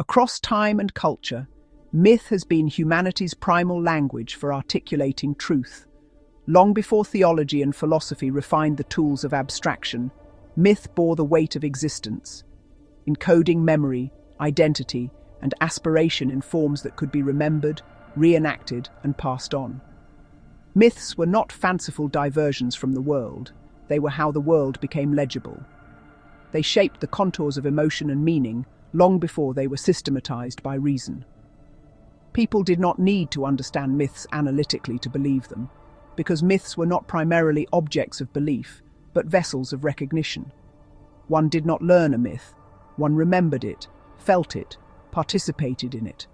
Across time and culture, myth has been humanity's primal language for articulating truth. Long before theology and philosophy refined the tools of abstraction, myth bore the weight of existence, encoding memory, identity, and aspiration in forms that could be remembered, reenacted, and passed on. Myths were not fanciful diversions from the world, they were how the world became legible. They shaped the contours of emotion and meaning long before they were systematized by reason. People did not need to understand myths analytically to believe them, because myths were not primarily objects of belief, but vessels of recognition. One did not learn a myth, one remembered it, felt it, participated in it.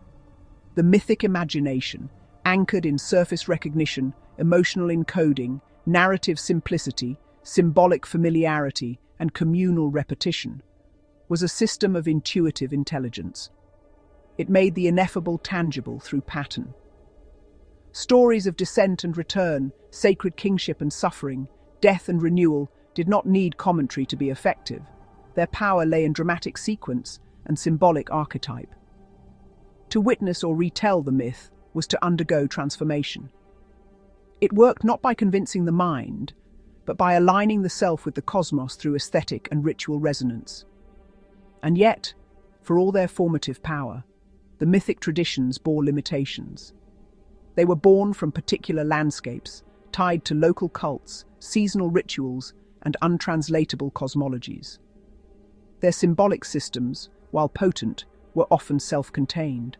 The mythic imagination, anchored in surface recognition, emotional encoding, narrative simplicity, symbolic familiarity, and communal repetition, was a system of intuitive intelligence. It made the ineffable tangible through pattern. Stories of descent and return, sacred kingship and suffering, death and renewal did not need commentary to be effective. Their power lay in dramatic sequence and symbolic archetype. To witness or retell the myth was to undergo transformation. It worked not by convincing the mind, but by aligning the self with the cosmos through aesthetic and ritual resonance. And yet, for all their formative power, the mythic traditions bore limitations. They were born from particular landscapes, tied to local cults, seasonal rituals, and untranslatable cosmologies. Their symbolic systems, while potent, were often self-contained.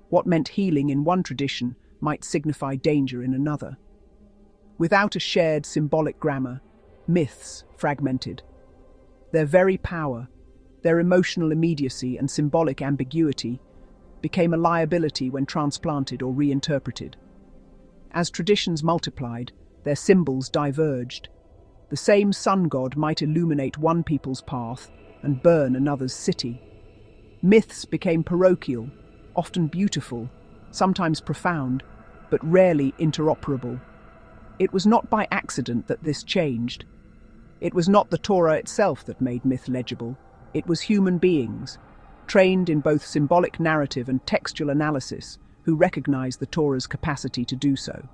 What meant healing in one tradition might signify danger in another. Without a shared symbolic grammar, myths fragmented. Their very power, their emotional immediacy and symbolic ambiguity became a liability when transplanted or reinterpreted. As traditions multiplied, their symbols diverged. The same sun god might illuminate one people's path and burn another's city. Myths became parochial, often beautiful, sometimes profound, but rarely interoperable. It was not by accident that this changed. It was not the Torah itself that made myth legible. It was human beings, trained in both symbolic narrative and textual analysis, who recognized the Torah's capacity to do so.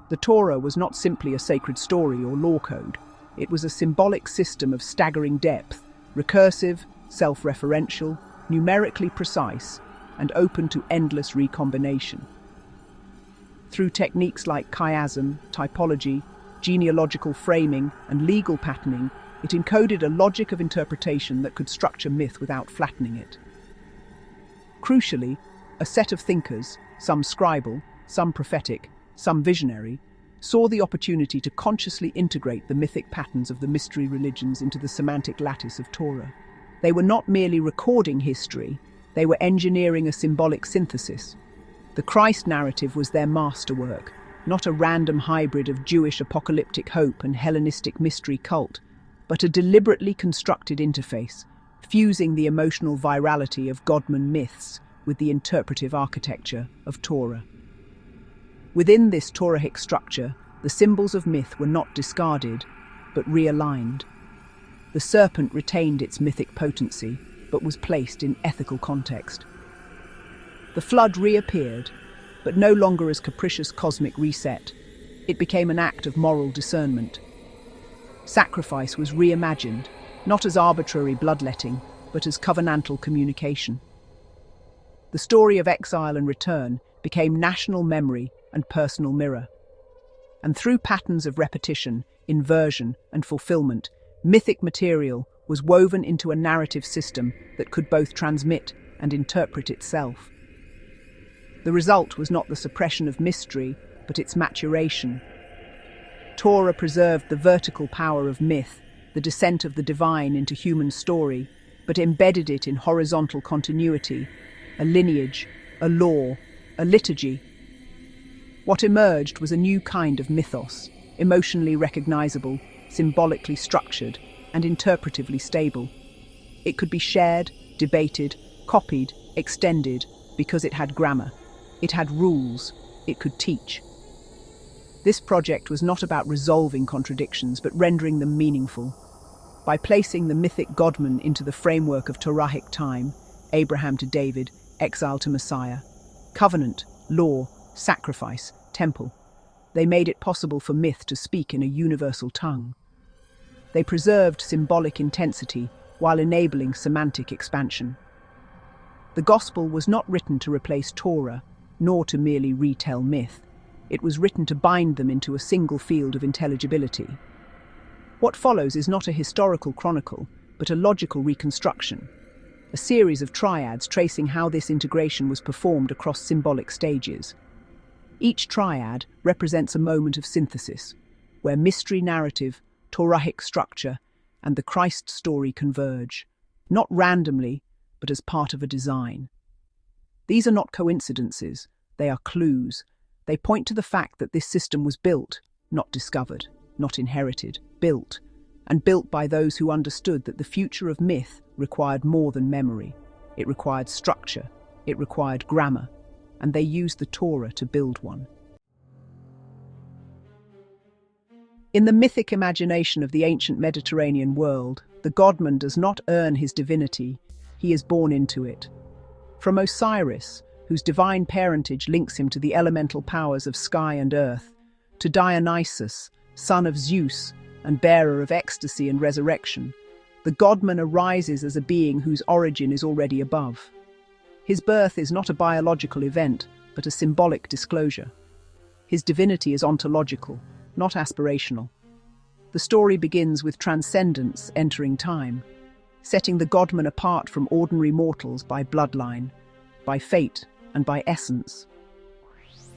The Torah was not simply a sacred story or law code. It was a symbolic system of staggering depth, recursive, self-referential, numerically precise, and open to endless recombination. Through techniques like chiasm, typology, genealogical framing, and legal patterning, it encoded a logic of interpretation that could structure myth without flattening it. Crucially, a set of thinkers, some scribal, some prophetic, some visionary, saw the opportunity to consciously integrate the mythic patterns of the mystery religions into the semantic lattice of Torah. They were not merely recording history, they were engineering a symbolic synthesis. The Christ narrative was their masterwork, not a random hybrid of Jewish apocalyptic hope and Hellenistic mystery cult, but a deliberately constructed interface, fusing the emotional virality of Godman myths with the interpretive architecture of Torah. Within this Torahic structure, the symbols of myth were not discarded, but realigned. The serpent retained its mythic potency, but was placed in ethical context. The flood reappeared, but no longer as capricious cosmic reset. It became an act of moral discernment. Sacrifice was reimagined, not as arbitrary bloodletting, but as covenantal communication. The story of exile and return became national memory and personal mirror. And through patterns of repetition, inversion, and fulfillment, mythic material was woven into a narrative system that could both transmit and interpret itself. The result was not the suppression of mystery, but its maturation. Torah preserved the vertical power of myth, the descent of the divine into human story, but embedded it in horizontal continuity, a lineage, a law, a liturgy. What emerged was a new kind of mythos, emotionally recognizable, symbolically structured, and interpretively stable. It could be shared, debated, copied, extended, because it had grammar. It had rules. It could teach. This project was not about resolving contradictions, but rendering them meaningful. By placing the mythic Godman into the framework of Torahic time, Abraham to David, exile to Messiah. Covenant, law, sacrifice, temple. They made it possible for myth to speak in a universal tongue. They preserved symbolic intensity while enabling semantic expansion. The Gospel was not written to replace Torah, nor to merely retell myth. It was written to bind them into a single field of intelligibility. What follows is not a historical chronicle, but a logical reconstruction, a series of triads tracing how this integration was performed across symbolic stages. Each triad represents a moment of synthesis, where mystery narrative, Torahic structure, and the Christ story converge, not randomly, but as part of a design. These are not coincidences, they are clues. They point to the fact that this system was built, not discovered, not inherited, built, and built by those who understood that the future of myth required more than memory. It required structure, it required grammar, and they used the Torah to build one. In the mythic imagination of the ancient Mediterranean world, the Godman does not earn his divinity, he is born into it. From Osiris, whose divine parentage links him to the elemental powers of sky and earth, to Dionysus, son of Zeus and bearer of ecstasy and resurrection, the Godman arises as a being whose origin is already above. His birth is not a biological event, but a symbolic disclosure. His divinity is ontological, not aspirational. The story begins with transcendence entering time, setting the Godman apart from ordinary mortals by bloodline, by fate, and by essence.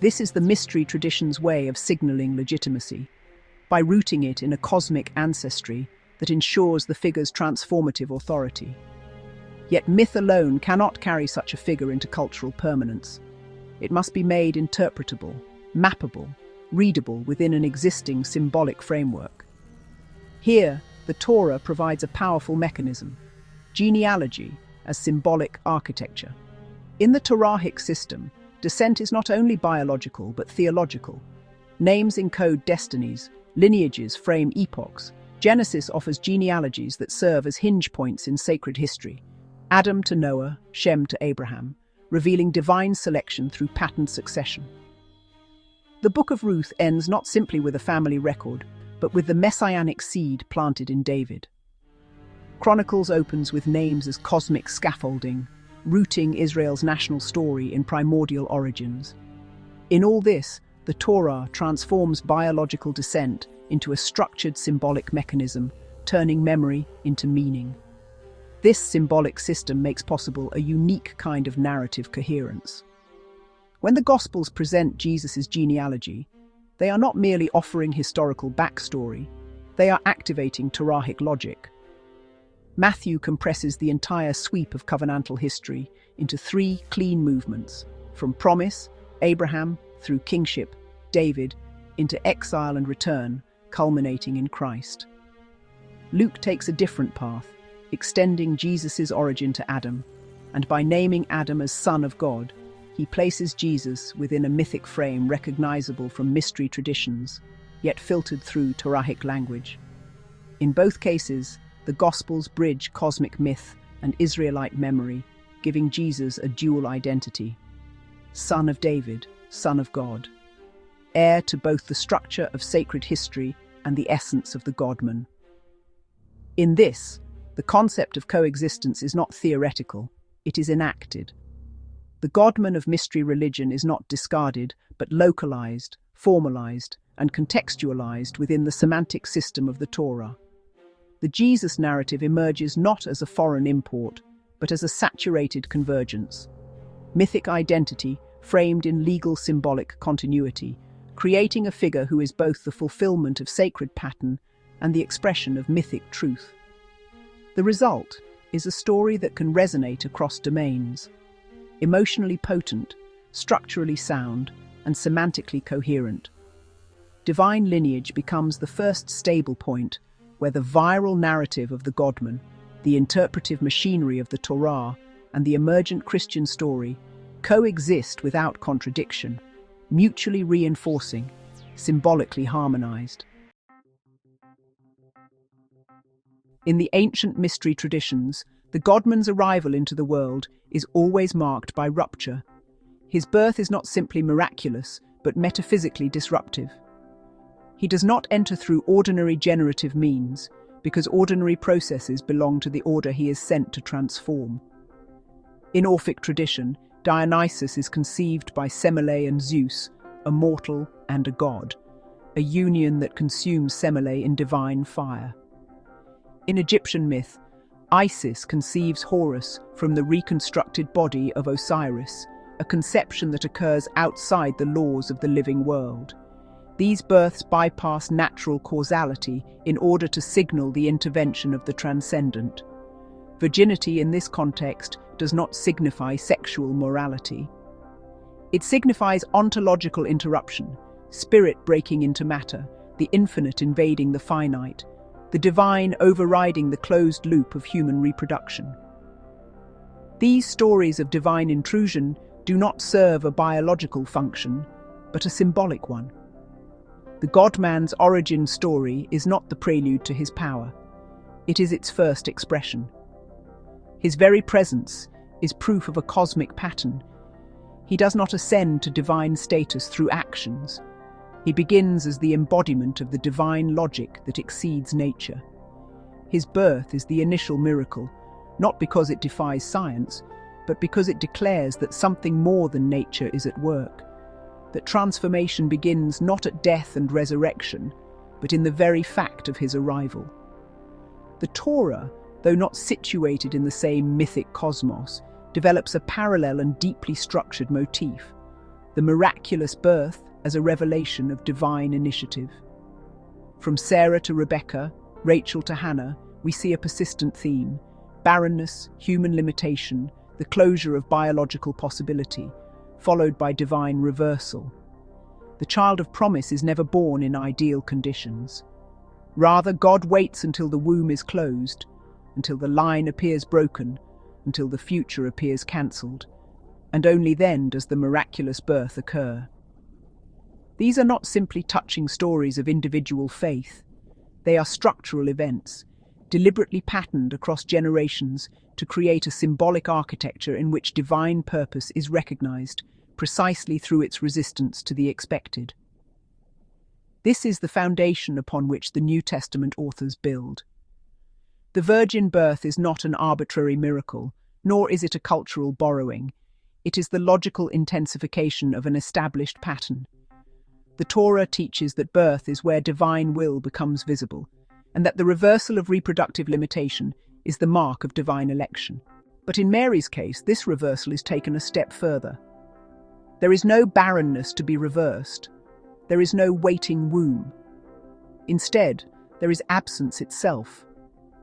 This is the mystery tradition's way of signaling legitimacy, by rooting it in a cosmic ancestry that ensures the figure's transformative authority. Yet myth alone cannot carry such a figure into cultural permanence. It must be made interpretable, mappable, readable within an existing symbolic framework. Here, the Torah provides a powerful mechanism, genealogy as symbolic architecture. In the Torahic system, descent is not only biological but theological. Names encode destinies, lineages frame epochs. Genesis offers genealogies that serve as hinge points in sacred history. Adam to Noah, Shem to Abraham, revealing divine selection through patterned succession. The Book of Ruth ends not simply with a family record, but with the messianic seed planted in David. Chronicles opens with names as cosmic scaffolding, rooting Israel's national story in primordial origins. In all this, the Torah transforms biological descent into a structured symbolic mechanism, turning memory into meaning. This symbolic system makes possible a unique kind of narrative coherence. When the Gospels present Jesus' genealogy, they are not merely offering historical backstory, they are activating Torahic logic. Matthew compresses the entire sweep of covenantal history into 3 clean movements, from promise, Abraham, through kingship, David, into exile and return, culminating in Christ. Luke takes a different path, extending Jesus' origin to Adam, and by naming Adam as Son of God, he places Jesus within a mythic frame recognizable from mystery traditions, yet filtered through Torahic language. In both cases, the Gospels bridge cosmic myth and Israelite memory, giving Jesus a dual identity: Son of David, Son of God, heir to both the structure of sacred history and the essence of the Godman. In this, the concept of coexistence is not theoretical, it is enacted. The Godman of mystery religion is not discarded, but localized, formalized, and contextualized within the semantic system of the Torah. The Jesus narrative emerges not as a foreign import, but as a saturated convergence. Mythic identity framed in legal symbolic continuity, creating a figure who is both the fulfillment of sacred pattern and the expression of mythic truth. The result is a story that can resonate across domains, emotionally potent, structurally sound, and semantically coherent. Divine lineage becomes the first stable point where the viral narrative of the Godman, the interpretive machinery of the Torah, and the emergent Christian story coexist without contradiction, mutually reinforcing, symbolically harmonized. In the ancient mystery traditions, The Godman's arrival into the world is always marked by rupture. His birth is not simply miraculous, but metaphysically disruptive. He does not enter through ordinary generative means, because ordinary processes belong to the order he is sent to transform. In Orphic tradition, Dionysus is conceived by Semele and Zeus, a mortal and a god, a union that consumes Semele in divine fire. In Egyptian myth, Isis conceives Horus from the reconstructed body of Osiris, a conception that occurs outside the laws of the living world. These births bypass natural causality in order to signal the intervention of the transcendent. Virginity in this context does not signify sexual morality. It signifies ontological interruption, spirit breaking into matter, the infinite invading the finite, the divine overriding the closed loop of human reproduction. These stories of divine intrusion do not serve a biological function, but a symbolic one. The Godman's origin story is not the prelude to his power. It is its first expression. His very presence is proof of a cosmic pattern. He does not ascend to divine status through actions. He begins as the embodiment of the divine logic that exceeds nature. His birth is the initial miracle, not because it defies science, but because it declares that something more than nature is at work, that transformation begins not at death and resurrection, but in the very fact of his arrival. The Torah, though not situated in the same mythic cosmos, develops a parallel and deeply structured motif, the miraculous birth as a revelation of divine initiative. From Sarah to Rebecca, Rachel to Hannah, we see a persistent theme: barrenness, human limitation, the closure of biological possibility, followed by divine reversal. The child of promise is never born in ideal conditions. Rather, God waits until the womb is closed, until the line appears broken, until the future appears cancelled, and only then does the miraculous birth occur. These are not simply touching stories of individual faith. They are structural events, deliberately patterned across generations to create a symbolic architecture in which divine purpose is recognized precisely through its resistance to the expected. This is the foundation upon which the New Testament authors build. The virgin birth is not an arbitrary miracle, nor is it a cultural borrowing. It is the logical intensification of an established pattern. The Torah teaches that birth is where divine will becomes visible, and that the reversal of reproductive limitation is the mark of divine election. But in Mary's case, this reversal is taken a step further. There is no barrenness to be reversed. There is no waiting womb. Instead, there is absence itself,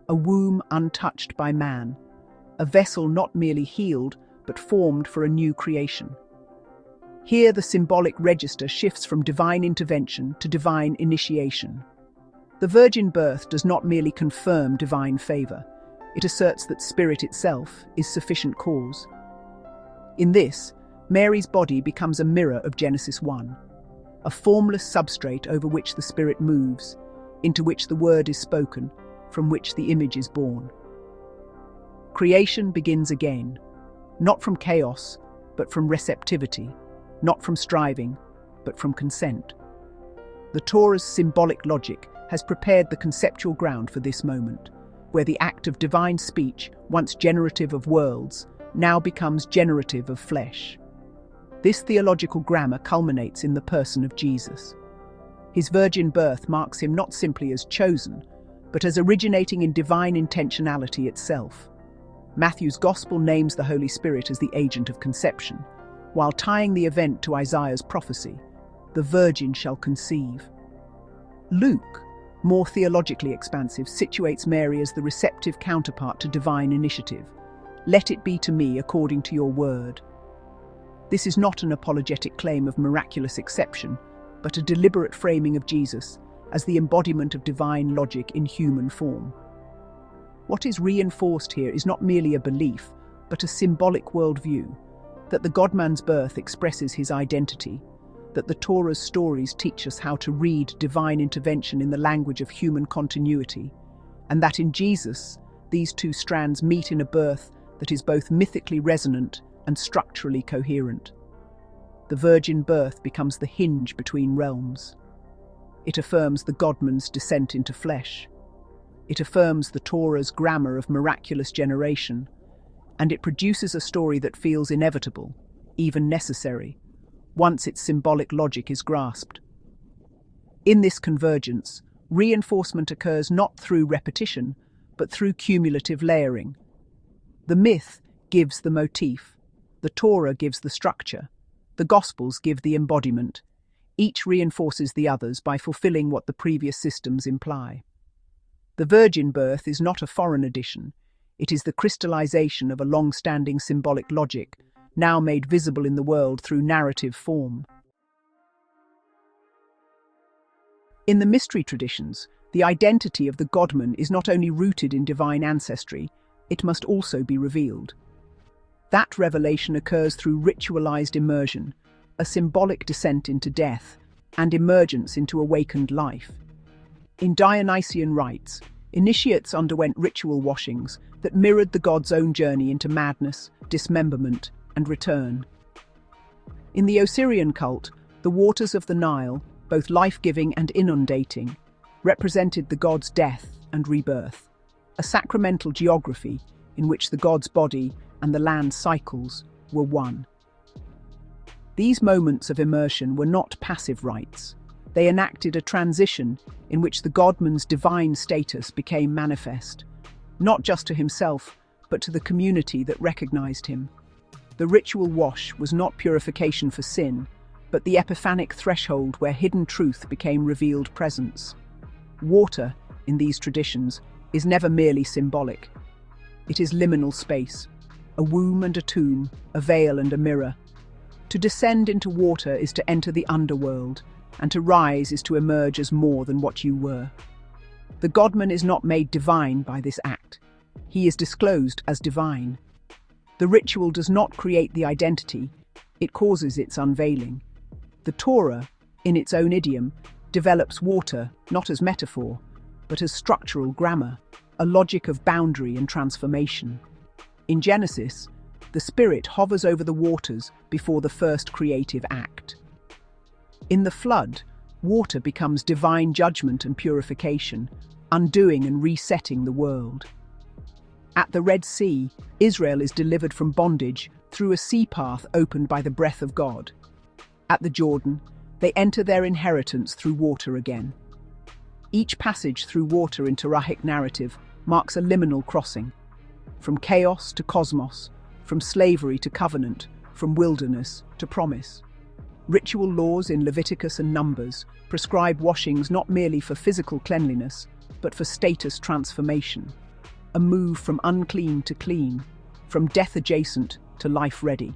a womb untouched by man, a vessel not merely healed, but formed for a new creation. Here the symbolic register shifts from divine intervention to divine initiation. The virgin birth does not merely confirm divine favor, it asserts that spirit itself is sufficient cause. In this, Mary's body becomes a mirror of Genesis 1, a formless substrate over which the spirit moves, into which the word is spoken, from which the image is born. Creation begins again, not from chaos, but from receptivity, not from striving, but from consent. The Torah's symbolic logic has prepared the conceptual ground for this moment, where the act of divine speech, once generative of worlds, now becomes generative of flesh. This theological grammar culminates in the person of Jesus. His virgin birth marks him not simply as chosen, but as originating in divine intentionality itself. Matthew's Gospel names the Holy Spirit as the agent of conception, while tying the event to Isaiah's prophecy, "The virgin shall conceive." Luke, more theologically expansive, situates Mary as the receptive counterpart to divine initiative. "Let it be to me according to your word." This is not an apologetic claim of miraculous exception, but a deliberate framing of Jesus as the embodiment of divine logic in human form. What is reinforced here is not merely a belief, but a symbolic worldview, that the Godman's birth expresses his identity, that the Torah's stories teach us how to read divine intervention in the language of human continuity, and that in Jesus, these two strands meet in a birth that is both mythically resonant and structurally coherent. The virgin birth becomes the hinge between realms. It affirms the Godman's descent into flesh. It affirms the Torah's grammar of miraculous generation, and it produces a story that feels inevitable, even necessary, once its symbolic logic is grasped. In this convergence, reinforcement occurs not through repetition, but through cumulative layering. The myth gives the motif, the Torah gives the structure, the Gospels give the embodiment. Each reinforces the others by fulfilling what the previous systems imply. The virgin birth is not a foreign addition. It is the crystallization of a long-standing symbolic logic, now made visible in the world through narrative form. In the mystery traditions, the identity of the Godman is not only rooted in divine ancestry, it must also be revealed. That revelation occurs through ritualized immersion, a symbolic descent into death, and emergence into awakened life. In Dionysian rites, initiates underwent ritual washings that mirrored the god's own journey into madness, dismemberment, and return. In the Osirian cult, the waters of the Nile, both life-giving and inundating, represented the god's death and rebirth, a sacramental geography in which the god's body and the land's cycles were one. These moments of immersion were not passive rites. They enacted a transition in which the Godman's divine status became manifest, not just to himself, but to the community that recognized him. The ritual wash was not purification for sin, but the epiphanic threshold where hidden truth became revealed presence. Water, in these traditions, is never merely symbolic. It is liminal space, a womb and a tomb, a veil and a mirror. To descend into water is to enter the underworld, and to rise is to emerge as more than what you were. The Godman is not made divine by this act. He is disclosed as divine. The ritual does not create the identity, it causes its unveiling. The Torah, in its own idiom, develops water not as metaphor, but as structural grammar, a logic of boundary and transformation. In Genesis, the Spirit hovers over the waters before the first creative act. In the flood, water becomes divine judgment and purification, undoing and resetting the world. At the Red Sea, Israel is delivered from bondage through a sea path opened by the breath of God. At the Jordan, they enter their inheritance through water again. Each passage through water in Torah narrative marks a liminal crossing, from chaos to cosmos, from slavery to covenant, from wilderness to promise. Ritual laws in Leviticus and Numbers prescribe washings not merely for physical cleanliness, but for status transformation, a move from unclean to clean, from death-adjacent to life-ready.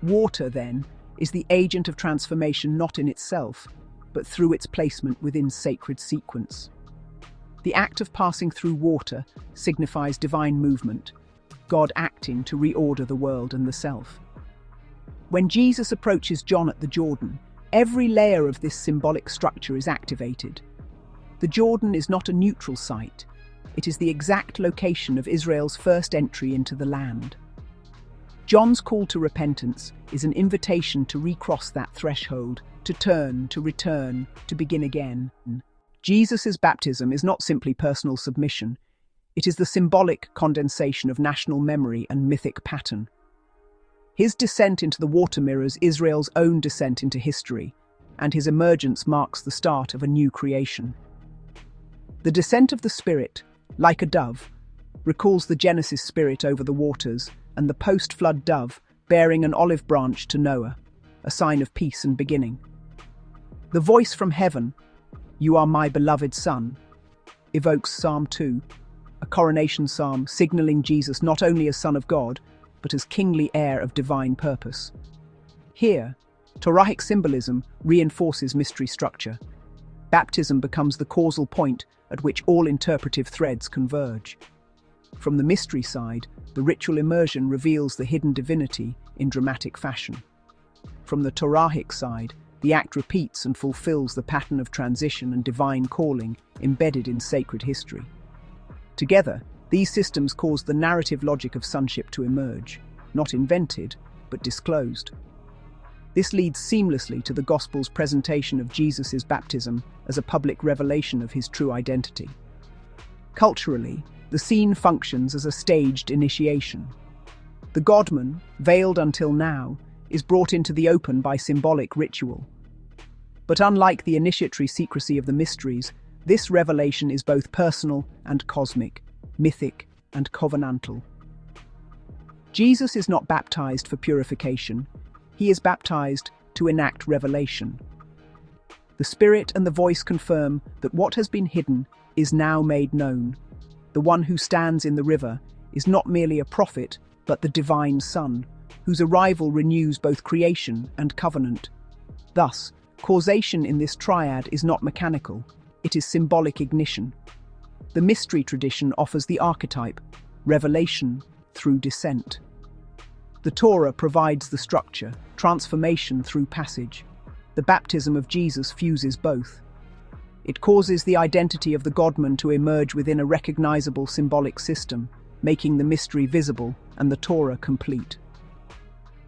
Water, then, is the agent of transformation not in itself, but through its placement within sacred sequence. The act of passing through water signifies divine movement, God acting to reorder the world and the self. When Jesus approaches John at the Jordan, every layer of this symbolic structure is activated. The Jordan is not a neutral site. It is the exact location of Israel's first entry into the land. John's call to repentance is an invitation to recross that threshold, to turn, to return, to begin again. Jesus' baptism is not simply personal submission. It is the symbolic condensation of national memory and mythic pattern. His descent into the water mirrors Israel's own descent into history, and his emergence marks the start of a new creation. The descent of the Spirit, like a dove, recalls the Genesis Spirit over the waters and the post-flood dove bearing an olive branch to Noah, a sign of peace and beginning. The voice from heaven, "You are my beloved Son," evokes Psalm 2, a coronation psalm signaling Jesus not only as Son of God, but as kingly heir of divine purpose. Here, Torahic symbolism reinforces mystery structure. Baptism becomes the causal point at which all interpretive threads converge. From the mystery side, the ritual immersion reveals the hidden divinity in dramatic fashion. From the Torahic side, the act repeats and fulfills the pattern of transition and divine calling embedded in sacred history. Together, These systems caused the narrative logic of sonship to emerge, not invented, but disclosed. This leads seamlessly to the Gospel's presentation of Jesus' baptism as a public revelation of his true identity. Culturally, the scene functions as a staged initiation. The Godman, veiled until now, is brought into the open by symbolic ritual. But unlike the initiatory secrecy of the mysteries, this revelation is both personal and cosmic, mythic and covenantal. Jesus is not baptized for purification. He is baptized to enact revelation. The Spirit and the voice confirm that what has been hidden is now made known. The one who stands in the river is not merely a prophet, but the divine Son, whose arrival renews both creation and covenant. Thus, causation in this triad is not mechanical, it is symbolic ignition. The mystery tradition offers the archetype, revelation through descent. The Torah provides the structure, transformation through passage. The baptism of Jesus fuses both. It causes the identity of the Godman to emerge within a recognizable symbolic system, making the mystery visible and the Torah complete.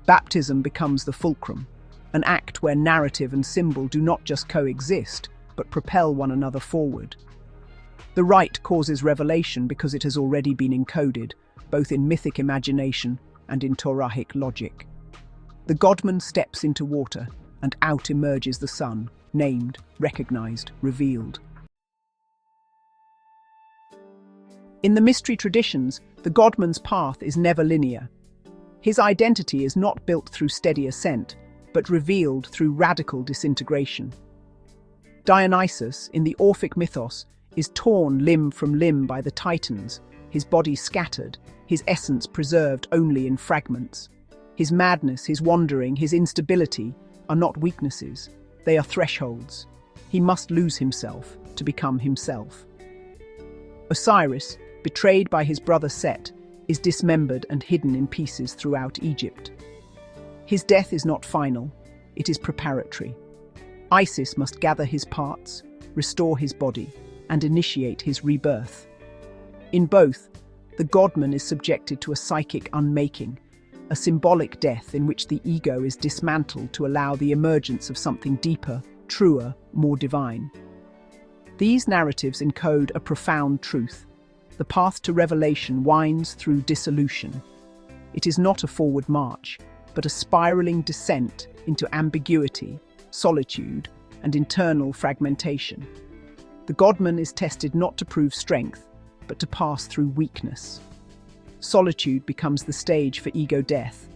Baptism becomes the fulcrum, an act where narrative and symbol do not just coexist, but propel one another forward. The rite causes revelation because it has already been encoded, both in mythic imagination and in Torahic logic. The Godman steps into water, and out emerges the Son, named, recognized, revealed. In the mystery traditions, the Godman's path is never linear. His identity is not built through steady ascent, but revealed through radical disintegration. Dionysus, in the Orphic mythos, is torn limb from limb by the Titans, his body scattered, his essence preserved only in fragments. His madness, his wandering, his instability are not weaknesses, they are thresholds. He must lose himself to become himself. Osiris, betrayed by his brother Set, is dismembered and hidden in pieces throughout Egypt. His death is not final, it is preparatory. Isis must gather his parts, restore his body, and initiate his rebirth. In both, the Godman is subjected to a psychic unmaking, a symbolic death in which the ego is dismantled to allow the emergence of something deeper, truer, more divine. These narratives encode a profound truth. The path to revelation winds through dissolution. It is not a forward march, but a spiraling descent into ambiguity, solitude, and internal fragmentation. The Godman is tested not to prove strength, but to pass through weakness. Solitude becomes the stage for ego death,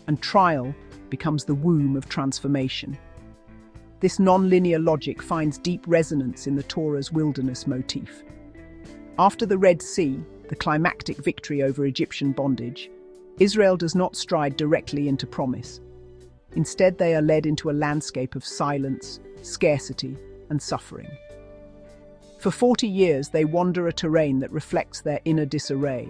and trial becomes the womb of transformation. This non-linear logic finds deep resonance in the Torah's wilderness motif. After the Red Sea, the climactic victory over Egyptian bondage, Israel does not stride directly into promise. Instead, they are led into a landscape of silence, scarcity, and suffering. For 40 years, they wander a terrain that reflects their inner disarray.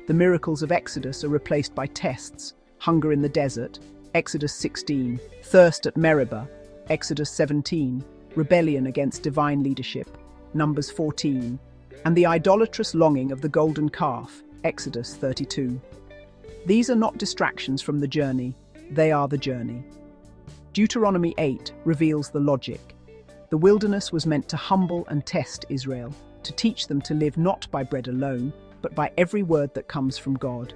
The miracles of Exodus are replaced by tests: hunger in the desert, Exodus 16, thirst at Meribah, Exodus 17, rebellion against divine leadership, Numbers 14, and the idolatrous longing of the golden calf, Exodus 32. These are not distractions from the journey, they are the journey. Deuteronomy 8 reveals the logic. The wilderness was meant to humble and test Israel, to teach them to live not by bread alone, but by every word that comes from God.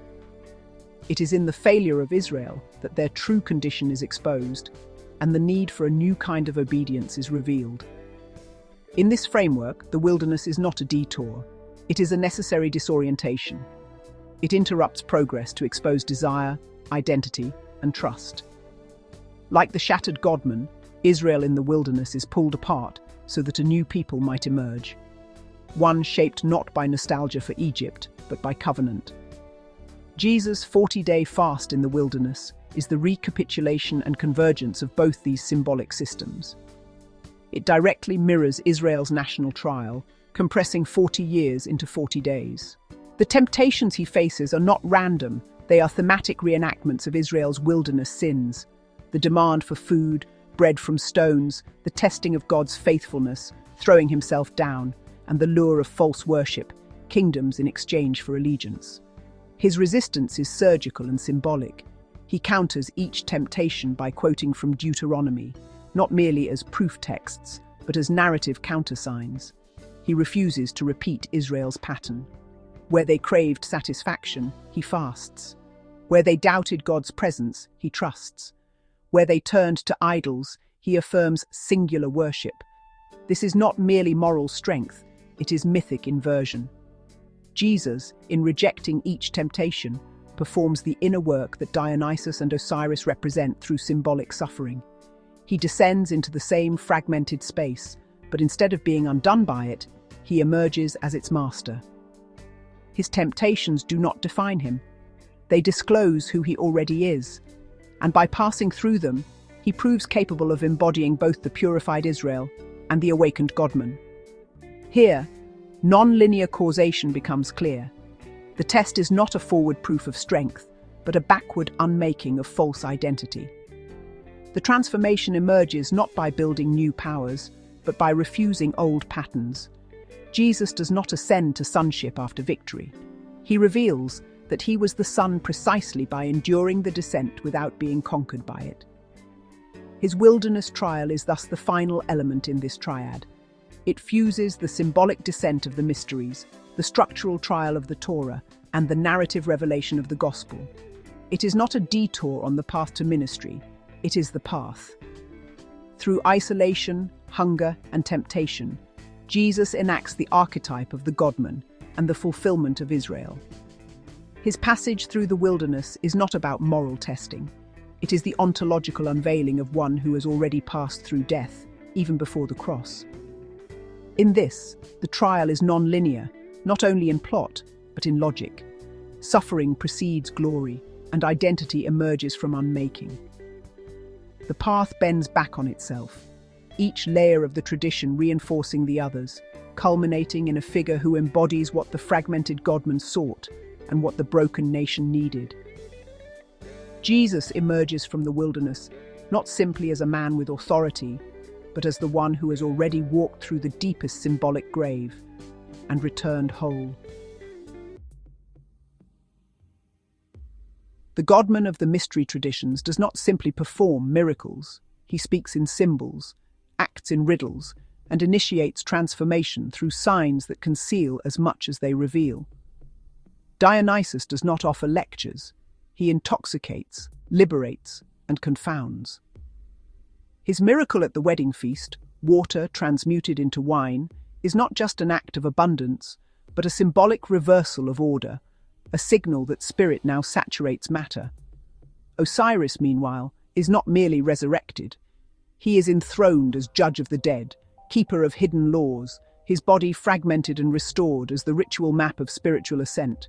It is in the failure of Israel that their true condition is exposed, and the need for a new kind of obedience is revealed. In this framework, the wilderness is not a detour, it is a necessary disorientation. It interrupts progress to expose desire, identity, and trust. Like the shattered Godman, Israel in the wilderness is pulled apart so that a new people might emerge. One shaped not by nostalgia for Egypt, but by covenant. Jesus' 40-day fast in the wilderness is the recapitulation and convergence of both these symbolic systems. It directly mirrors Israel's national trial, compressing 40 years into 40 days. The temptations he faces are not random, they are thematic reenactments of Israel's wilderness sins. The demand for food, bread from stones, the testing of God's faithfulness, throwing himself down, and the lure of false worship, kingdoms in exchange for allegiance. His resistance is surgical and symbolic. He counters each temptation by quoting from Deuteronomy, not merely as proof texts, but as narrative countersigns. He refuses to repeat Israel's pattern. Where they craved satisfaction, he fasts. Where they doubted God's presence, he trusts. Where they turned to idols, he affirms singular worship. This is not merely moral strength, it is mythic inversion. Jesus, in rejecting each temptation, performs the inner work that Dionysus and Osiris represent through symbolic suffering. He descends into the same fragmented space, but instead of being undone by it, he emerges as its master. His temptations do not define him. They disclose who he already is, and by passing through them, he proves capable of embodying both the purified Israel and the awakened Godman. Here, non-linear causation becomes clear. The test is not a forward proof of strength, but a backward unmaking of false identity. The transformation emerges not by building new powers, but by refusing old patterns. Jesus does not ascend to sonship after victory. He reveals that he was the Son precisely by enduring the descent without being conquered by it. His wilderness trial is thus the final element in this triad. It fuses the symbolic descent of the mysteries, the structural trial of the Torah, and the narrative revelation of the gospel. It is not a detour on the path to ministry, it is the path. Through isolation, hunger, and temptation, Jesus enacts the archetype of the Godman and the fulfillment of Israel. His passage through the wilderness is not about moral testing. It is the ontological unveiling of one who has already passed through death, even before the cross. In this, the trial is non-linear, not only in plot, but in logic. Suffering precedes glory, and identity emerges from unmaking. The path bends back on itself, each layer of the tradition reinforcing the others, culminating in a figure who embodies what the fragmented Godman sought and what the broken nation needed. Jesus emerges from the wilderness not simply as a man with authority, but as the one who has already walked through the deepest symbolic grave and returned whole. The Godman of the mystery traditions does not simply perform miracles. He speaks in symbols, acts in riddles, and initiates transformation through signs that conceal as much as they reveal. Dionysus does not offer lectures. He intoxicates, liberates, and confounds. His miracle at the wedding feast, water transmuted into wine, is not just an act of abundance, but a symbolic reversal of order, a signal that spirit now saturates matter. Osiris, meanwhile, is not merely resurrected. He is enthroned as judge of the dead, keeper of hidden laws, his body fragmented and restored as the ritual map of spiritual ascent.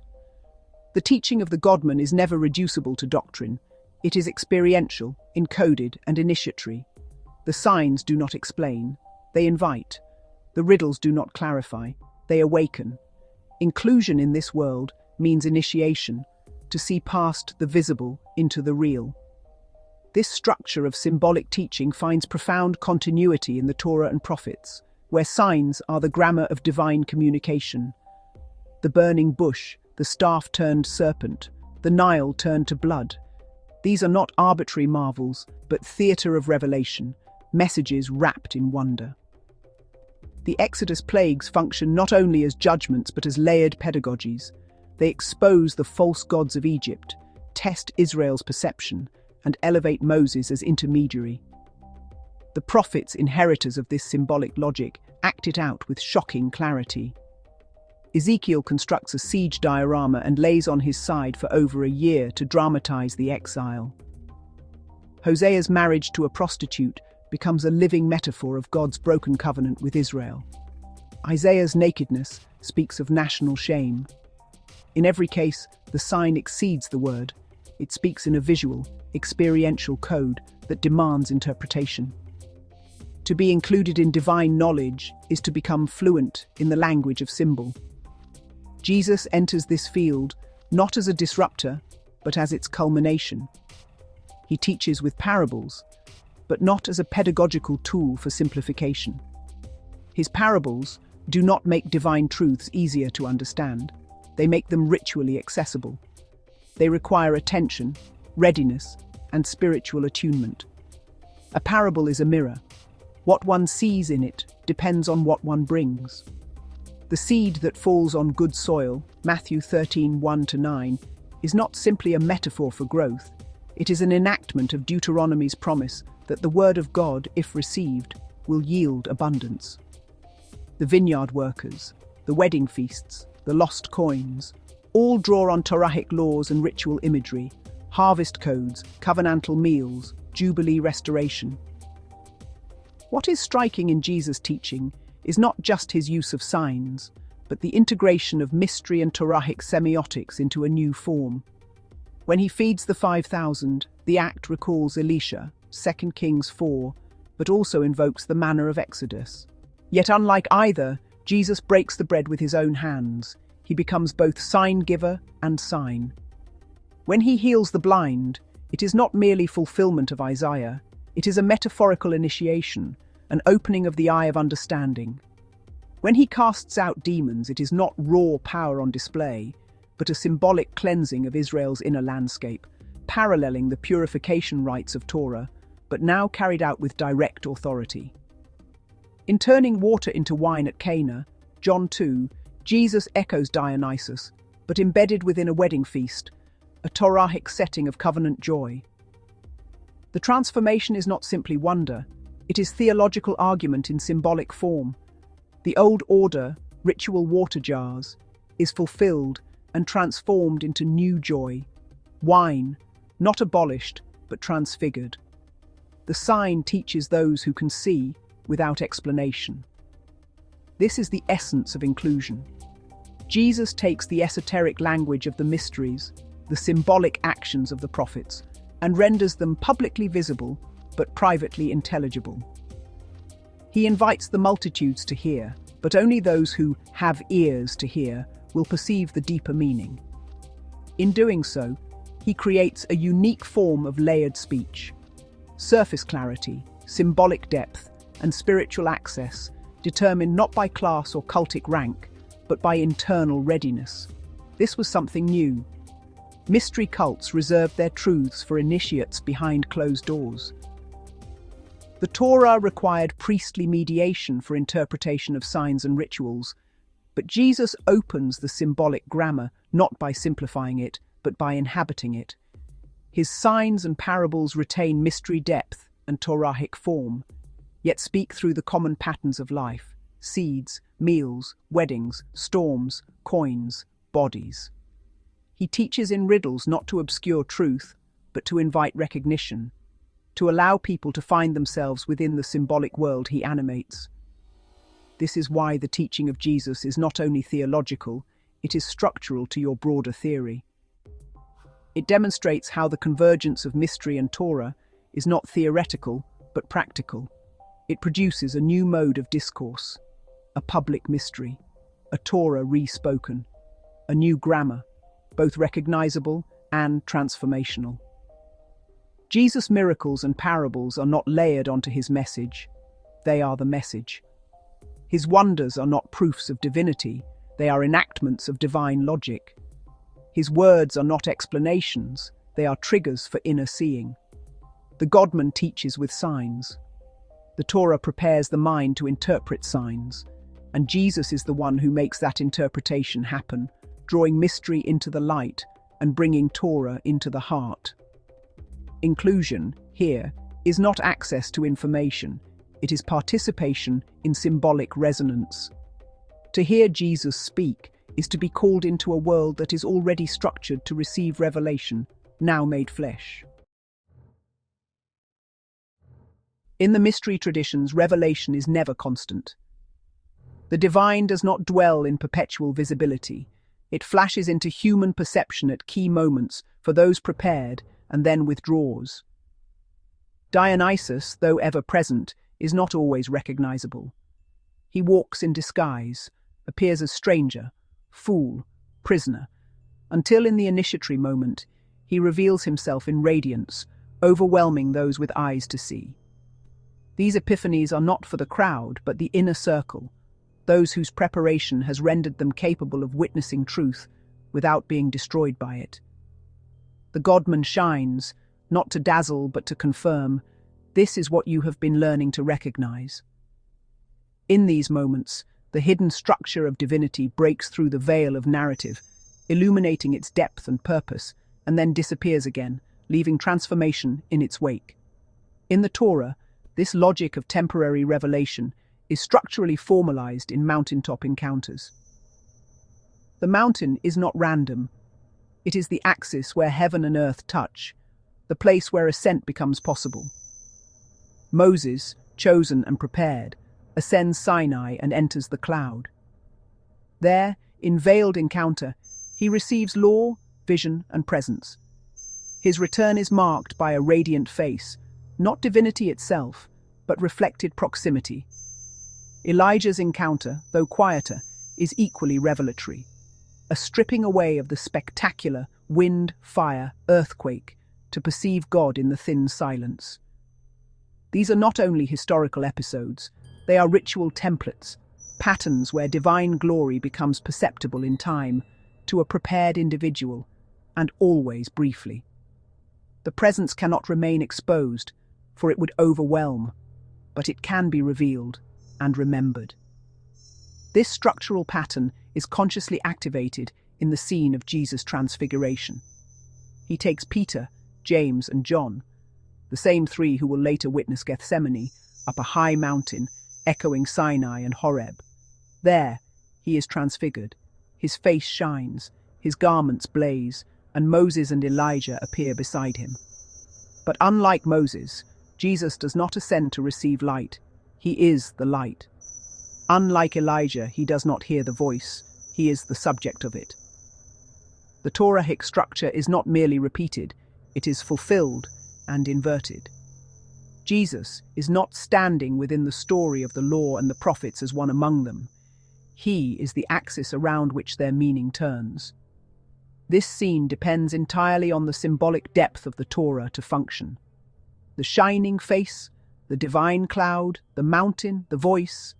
The teaching of the Godman is never reducible to doctrine. It is experiential, encoded, and initiatory. The signs do not explain, they invite. The riddles do not clarify, they awaken. Inclusion in this world means initiation, to see past the visible into the real. This structure of symbolic teaching finds profound continuity in the Torah and prophets, where signs are the grammar of divine communication. The burning bush, the staff turned serpent, the Nile turned to blood. These are not arbitrary marvels, but theatre of revelation, messages wrapped in wonder. The Exodus plagues function not only as judgments but as layered pedagogies. They expose the false gods of Egypt, test Israel's perception, and elevate Moses as intermediary. The prophets, inheritors of this symbolic logic, act it out with shocking clarity. Ezekiel constructs a siege diorama and lays on his side for over a year to dramatize the exile. Hosea's marriage to a prostitute becomes a living metaphor of God's broken covenant with Israel. Isaiah's nakedness speaks of national shame. In every case, the sign exceeds the word. It speaks in a visual, experiential code that demands interpretation. To be included in divine knowledge is to become fluent in the language of symbol. Jesus enters this field not as a disruptor, but as its culmination. He teaches with parables, but not as a pedagogical tool for simplification. His parables, do not make divine truths easier to understand. They make them ritually accessible. They require attention, readiness, and spiritual attunement. A parable is a mirror. What one sees in it depends on what one brings. The seed that falls on good soil, Matthew 13:1-9, is not simply a metaphor for growth. It is an enactment of Deuteronomy's promise that the word of God, if received, will yield abundance. The vineyard workers, the wedding feasts, the lost coins, all draw on Torahic laws and ritual imagery, harvest codes, covenantal meals, jubilee restoration. What is striking in Jesus' teaching is not just his use of signs, but the integration of mystery and Torahic semiotics into a new form. When he feeds the 5,000, the act recalls Elisha, 2 Kings 4, but also invokes the manna of Exodus. Yet unlike either, Jesus breaks the bread with his own hands. He becomes both sign-giver and sign. When he heals the blind, it is not merely fulfillment of Isaiah, it is a metaphorical initiation, an opening of the eye of understanding. When he casts out demons, it is not raw power on display, but a symbolic cleansing of Israel's inner landscape, paralleling the purification rites of Torah, but now carried out with direct authority. In turning water into wine at Cana, John 2, Jesus echoes Dionysus, but embedded within a wedding feast, a Torahic setting of covenant joy. The transformation is not simply wonder, it is theological argument in symbolic form. The old order, ritual water jars, is fulfilled and transformed into new joy. Wine, not abolished, but transfigured. The sign teaches those who can see without explanation. This is the essence of inclusion. Jesus takes the esoteric language of the mysteries, the symbolic actions of the prophets, and renders them publicly visible but privately intelligible. He invites the multitudes to hear, but only those who have ears to hear will perceive the deeper meaning. In doing so, he creates a unique form of layered speech. Surface clarity, symbolic depth, and spiritual access determined not by class or cultic rank, but by internal readiness. This was something new. Mystery cults reserved their truths for initiates behind closed doors. The Torah required priestly mediation for interpretation of signs and rituals, but Jesus opens the symbolic grammar not by simplifying it, but by inhabiting it. His signs and parables retain mystery depth and Torahic form, yet speak through the common patterns of life: seeds, meals, weddings, storms, coins, bodies. He teaches in riddles not to obscure truth, but to invite recognition, to allow people to find themselves within the symbolic world he animates. This is why the teaching of Jesus is not only theological, it is structural to your broader theory. It demonstrates how the convergence of mystery and Torah is not theoretical, but practical. It produces a new mode of discourse, a public mystery, a Torah re-spoken, a new grammar, both recognizable and transformational. Jesus' miracles and parables are not layered onto his message, they are the message. His wonders are not proofs of divinity, they are enactments of divine logic. His words are not explanations, they are triggers for inner seeing. The Godman teaches with signs. The Torah prepares the mind to interpret signs, and Jesus is the one who makes that interpretation happen, drawing mystery into the light and bringing Torah into the heart. Inclusion, here, is not access to information, it is participation in symbolic resonance. To hear Jesus speak is to be called into a world that is already structured to receive revelation, now made flesh. In the mystery traditions, revelation is never constant. The divine does not dwell in perpetual visibility. It flashes into human perception at key moments for those prepared and then withdraws. Dionysus, though ever present, is not always recognizable. He walks in disguise, appears as stranger, fool, prisoner, until in the initiatory moment he reveals himself in radiance, overwhelming those with eyes to see. These epiphanies are not for the crowd, but the inner circle, those whose preparation has rendered them capable of witnessing truth without being destroyed by it. The Godman shines, not to dazzle but to confirm. This is what you have been learning to recognize. In these moments, the hidden structure of divinity breaks through the veil of narrative, illuminating its depth and purpose, and then disappears again, leaving transformation in its wake. In the Torah, this logic of temporary revelation is structurally formalized in mountaintop encounters. The mountain is not random. It is the axis where heaven and earth touch, the place where ascent becomes possible. Moses, chosen and prepared, ascends Sinai and enters the cloud. There, in veiled encounter, he receives law, vision, and presence. His return is marked by a radiant face, not divinity itself, but reflected proximity. Elijah's encounter, though quieter, is equally revelatory, a stripping away of the spectacular wind, fire, earthquake to perceive God in the thin silence. These are not only historical episodes, they are ritual templates, patterns where divine glory becomes perceptible in time to a prepared individual, and always briefly. The presence cannot remain exposed, for it would overwhelm, but it can be revealed and remembered. This structural pattern is consciously activated in the scene of Jesus' transfiguration. He takes Peter, James, and John, the same three who will later witness Gethsemane, up a high mountain, echoing Sinai and Horeb. There, he is transfigured. His face shines, his garments blaze, and Moses and Elijah appear beside him. But unlike Moses, Jesus does not ascend to receive light. He is the light. Unlike Elijah, he does not hear the voice. He is the subject of it. The Torahic structure is not merely repeated, it is fulfilled and inverted. Jesus is not standing within the story of the law and the prophets as one among them. He is the axis around which their meaning turns. This scene depends entirely on the symbolic depth of the Torah to function. The shining face, the divine cloud, the mountain, the voice,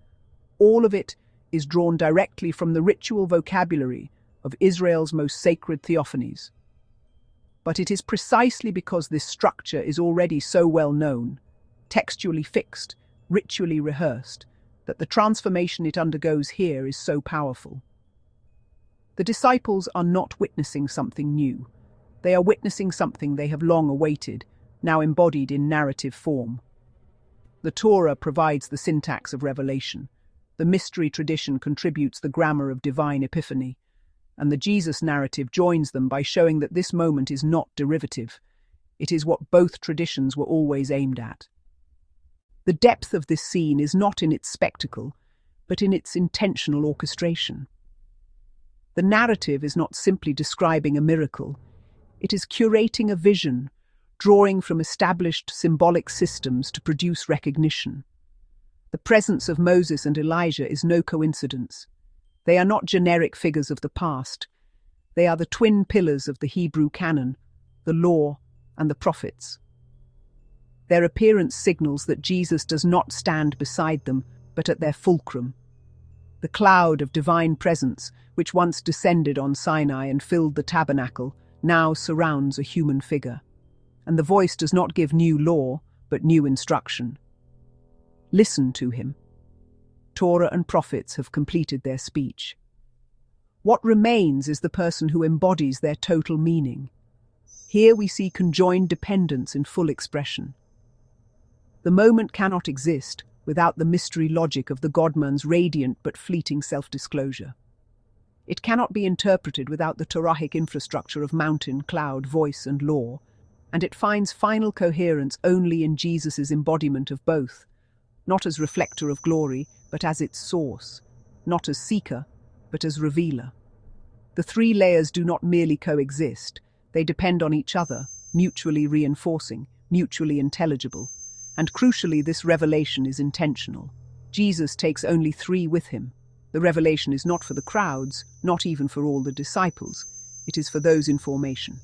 all of it is drawn directly from the ritual vocabulary of Israel's most sacred theophanies. But it is precisely because this structure is already so well known, textually fixed, ritually rehearsed, that the transformation it undergoes here is so powerful. The disciples are not witnessing something new. They are witnessing something they have long awaited, now embodied in narrative form. The Torah provides the syntax of revelation. The mystery tradition contributes the grammar of divine epiphany, and the Jesus narrative joins them by showing that this moment is not derivative. It is what both traditions were always aimed at. The depth of this scene is not in its spectacle, but in its intentional orchestration. The narrative is not simply describing a miracle, it is curating a vision, drawing from established symbolic systems to produce recognition. The presence of Moses and Elijah is no coincidence. They are not generic figures of the past. They are the twin pillars of the Hebrew canon, the law and the prophets. Their appearance signals that Jesus does not stand beside them, but at their fulcrum. The cloud of divine presence, which once descended on Sinai and filled the tabernacle, now surrounds a human figure. And the voice does not give new law, but new instruction. Listen to him. Torah and prophets have completed their speech. What remains is the person who embodies their total meaning. Here we see conjoined dependence in full expression. The moment cannot exist without the mystery logic of the Godman's radiant but fleeting self-disclosure. It cannot be interpreted without the Torahic infrastructure of mountain, cloud, voice, and law, and it finds final coherence only in Jesus' embodiment of both, not as reflector of glory, but as its source, not as seeker, but as revealer. The three layers do not merely coexist, they depend on each other, mutually reinforcing, mutually intelligible, and crucially this revelation is intentional. Jesus takes only three with him. The revelation is not for the crowds, not even for all the disciples, it is for those in formation.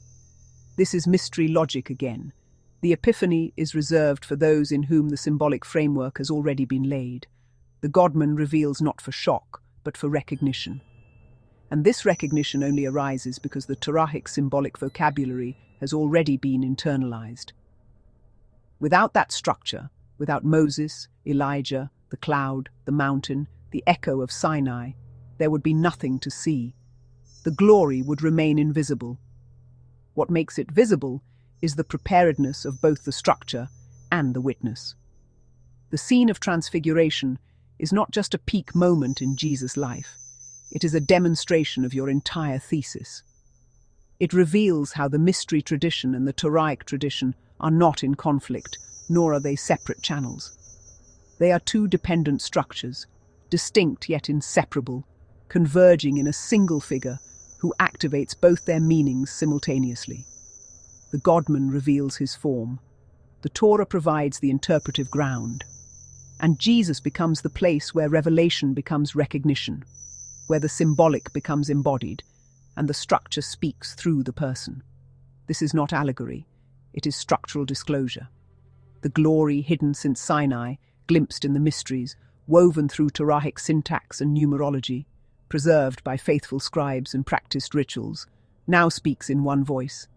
This is mystery logic again. The epiphany is reserved for those in whom the symbolic framework has already been laid. The Godman reveals not for shock, but for recognition. And this recognition only arises because the Torahic symbolic vocabulary has already been internalized. Without that structure, without Moses, Elijah, the cloud, the mountain, the echo of Sinai, there would be nothing to see. The glory would remain invisible. What makes it visible is the preparedness of both the structure and the witness. The scene of transfiguration is not just a peak moment in Jesus' life. It is a demonstration of your entire thesis. It reveals how the mystery tradition and the Toraic tradition are not in conflict, nor are they separate channels. They are two dependent structures, distinct yet inseparable, converging in a single figure who activates both their meanings simultaneously. The Godman reveals his form. The Torah provides the interpretive ground. And Jesus becomes the place where revelation becomes recognition, where the symbolic becomes embodied, and the structure speaks through the person. This is not allegory, it is structural disclosure. The glory hidden since Sinai, glimpsed in the mysteries, woven through Torahic syntax and numerology, preserved by faithful scribes and practiced rituals, now speaks in one voice.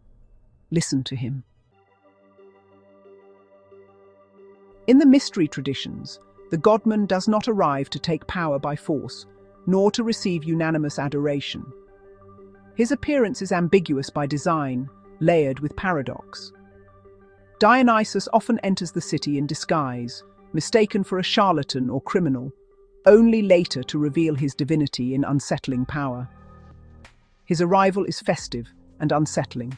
Listen to him. In the mystery traditions, the Godman does not arrive to take power by force, nor to receive unanimous adoration. His appearance is ambiguous by design, layered with paradox. Dionysus often enters the city in disguise, mistaken for a charlatan or criminal, only later to reveal his divinity in unsettling power. His arrival is festive and unsettling,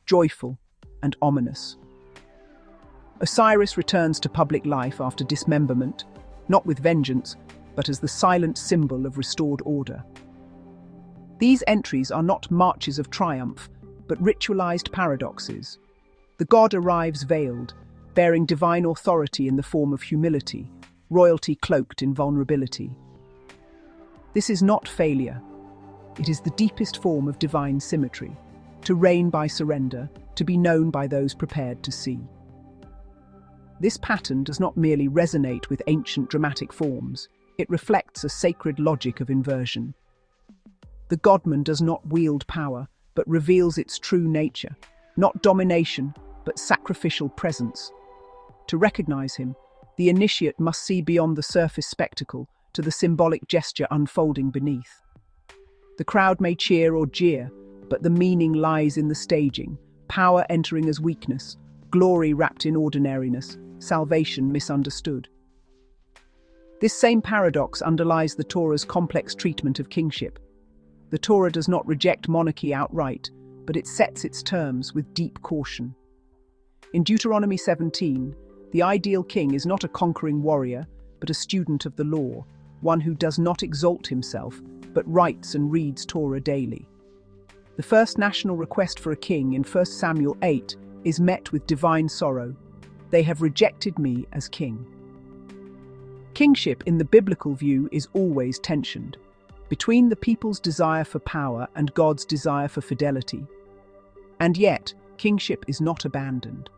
joyful and ominous. Osiris returns to public life after dismemberment, not with vengeance, but as the silent symbol of restored order. These entries are not marches of triumph, but ritualized paradoxes. The god arrives veiled, bearing divine authority in the form of humility, royalty cloaked in vulnerability. This is not failure. It is the deepest form of divine symmetry, to reign by surrender, to be known by those prepared to see. This pattern does not merely resonate with ancient dramatic forms, it reflects a sacred logic of inversion. The Godman does not wield power, but reveals its true nature, not domination, but sacrificial presence. To recognize him, the initiate must see beyond the surface spectacle to the symbolic gesture unfolding beneath. The crowd may cheer or jeer, but the meaning lies in the staging, power entering as weakness, glory wrapped in ordinariness, salvation misunderstood. This same paradox underlies the Torah's complex treatment of kingship. The Torah does not reject monarchy outright, but it sets its terms with deep caution. In Deuteronomy 17, the ideal king is not a conquering warrior, but a student of the law, one who does not exalt himself, but writes and reads Torah daily. The first national request for a king in 1 Samuel 8 is met with divine sorrow. They have rejected me as king. Kingship in the biblical view is always tensioned, between the people's desire for power and God's desire for fidelity. And yet, kingship is not abandoned.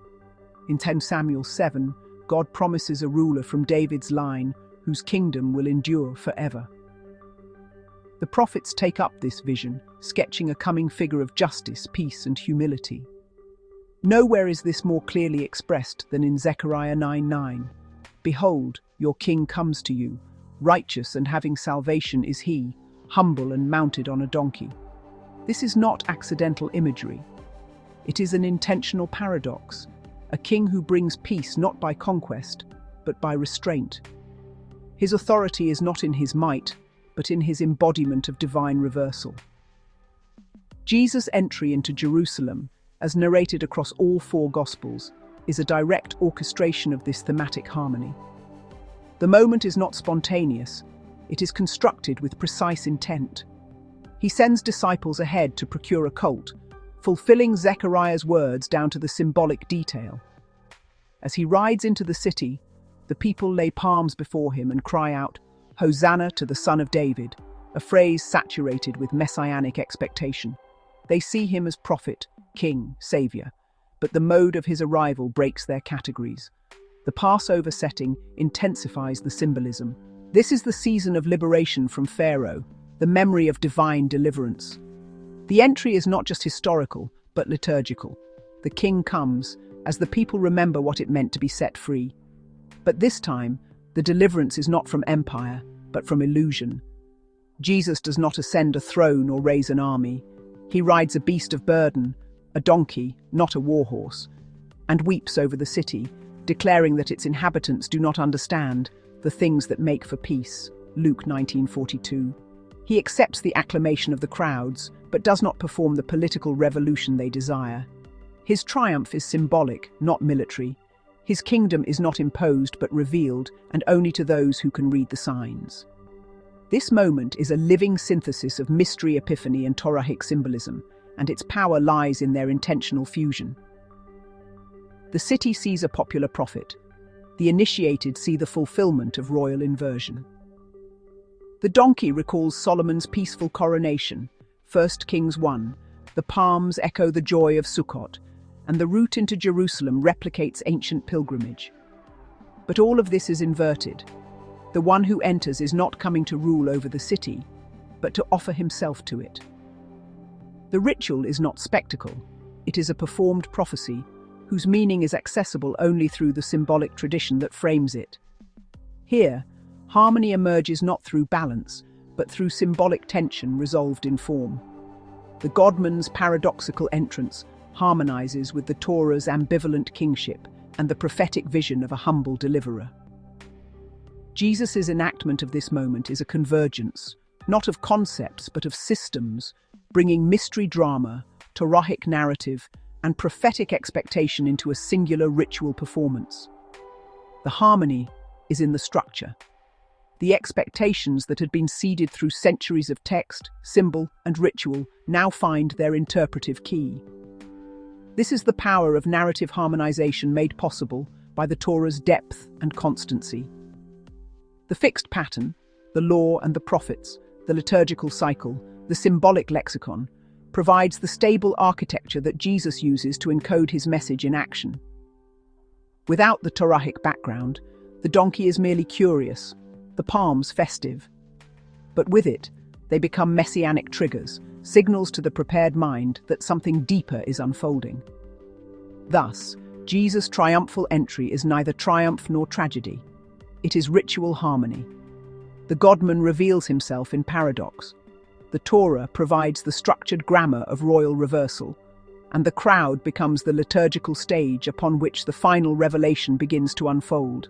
In 10 Samuel 7, God promises a ruler from David's line whose kingdom will endure forever. The prophets take up this vision, sketching a coming figure of justice, peace, and humility. Nowhere is this more clearly expressed than in Zechariah 9:9. Behold, your king comes to you, righteous and having salvation is he, humble and mounted on a donkey. This is not accidental imagery. It is an intentional paradox, a king who brings peace not by conquest, but by restraint. His authority is not in his might, but in his embodiment of divine reversal. Jesus' entry into Jerusalem, as narrated across all four Gospels, is a direct orchestration of this thematic harmony. The moment is not spontaneous, it is constructed with precise intent. He sends disciples ahead to procure a colt, fulfilling Zechariah's words down to the symbolic detail. As he rides into the city, the people lay palms before him and cry out, "Hosanna to the Son of David," a phrase saturated with messianic expectation. They see him as prophet, king, savior, but the mode of his arrival breaks their categories. The Passover setting intensifies the symbolism. This is the season of liberation from Pharaoh, the memory of divine deliverance. The entry is not just historical, but liturgical. The king comes as the people remember what it meant to be set free. But this time, the deliverance is not from empire, but from illusion. Jesus does not ascend a throne or raise an army. He rides a beast of burden, a donkey, not a war horse, and weeps over the city, declaring that its inhabitants do not understand the things that make for peace. Luke 19:42. He accepts the acclamation of the crowds, but does not perform the political revolution they desire. His triumph is symbolic, not military. His kingdom is not imposed but revealed, and only to those who can read the signs. This moment is a living synthesis of mystery epiphany and Torahic symbolism, and its power lies in their intentional fusion. The city sees a popular prophet. The initiated see the fulfillment of royal inversion. The donkey recalls Solomon's peaceful coronation, 1 Kings 1. The palms echo the joy of Sukkot, and the route into Jerusalem replicates ancient pilgrimage. But all of this is inverted. The one who enters is not coming to rule over the city, but to offer himself to it. The ritual is not spectacle. It is a performed prophecy, whose meaning is accessible only through the symbolic tradition that frames it. Here, harmony emerges not through balance, but through symbolic tension resolved in form. The Godman's paradoxical entrance harmonizes with the Torah's ambivalent kingship and the prophetic vision of a humble deliverer. Jesus' enactment of this moment is a convergence, not of concepts but of systems, bringing mystery drama, Torahic narrative, and prophetic expectation into a singular ritual performance. The harmony is in the structure. The expectations that had been seeded through centuries of text, symbol, and ritual now find their interpretive key. This is the power of narrative harmonization made possible by the Torah's depth and constancy. The fixed pattern, the law and the prophets, the liturgical cycle, the symbolic lexicon, provides the stable architecture that Jesus uses to encode his message in action. Without the Torahic background, the donkey is merely curious, the palms festive. But with it, they become messianic triggers, signals to the prepared mind that something deeper is unfolding. Thus, Jesus' triumphal entry is neither triumph nor tragedy. It is ritual harmony. The Godman reveals himself in paradox. The Torah provides the structured grammar of royal reversal, and the crowd becomes the liturgical stage upon which the final revelation begins to unfold.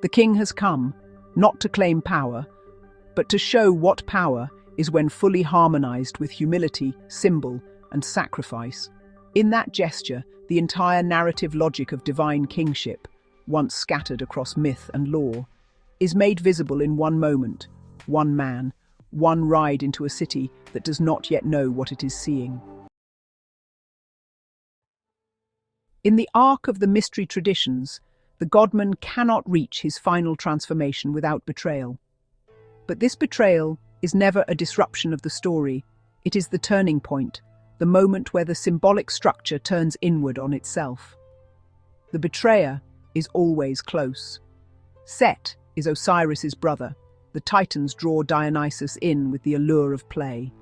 The king has come, not to claim power, but to show what power is when fully harmonized with humility, symbol, and sacrifice. In that gesture, the entire narrative logic of divine kingship, once scattered across myth and lore, is made visible in one moment, one man, one ride into a city that does not yet know what it is seeing. In the arc of the mystery traditions, the Godman cannot reach his final transformation without betrayal. But this betrayal is never a disruption of the story. It is the turning point, the moment where the symbolic structure turns inward on itself. The betrayer is always close. Set is Osiris's brother. The Titans draw Dionysus in with the allure of play.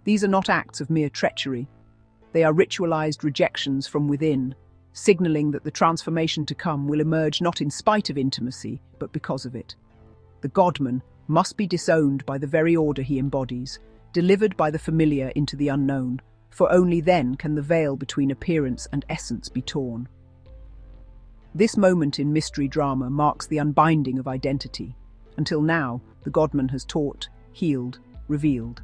These are not acts of mere treachery. They are ritualized rejections from within, signaling that the transformation to come will emerge not in spite of intimacy, but because of it. The Godman must be disowned by the very order he embodies, delivered by the familiar into the unknown, for only then can the veil between appearance and essence be torn. This moment in mystery drama marks the unbinding of identity. Until now, the Godman has taught, healed, revealed.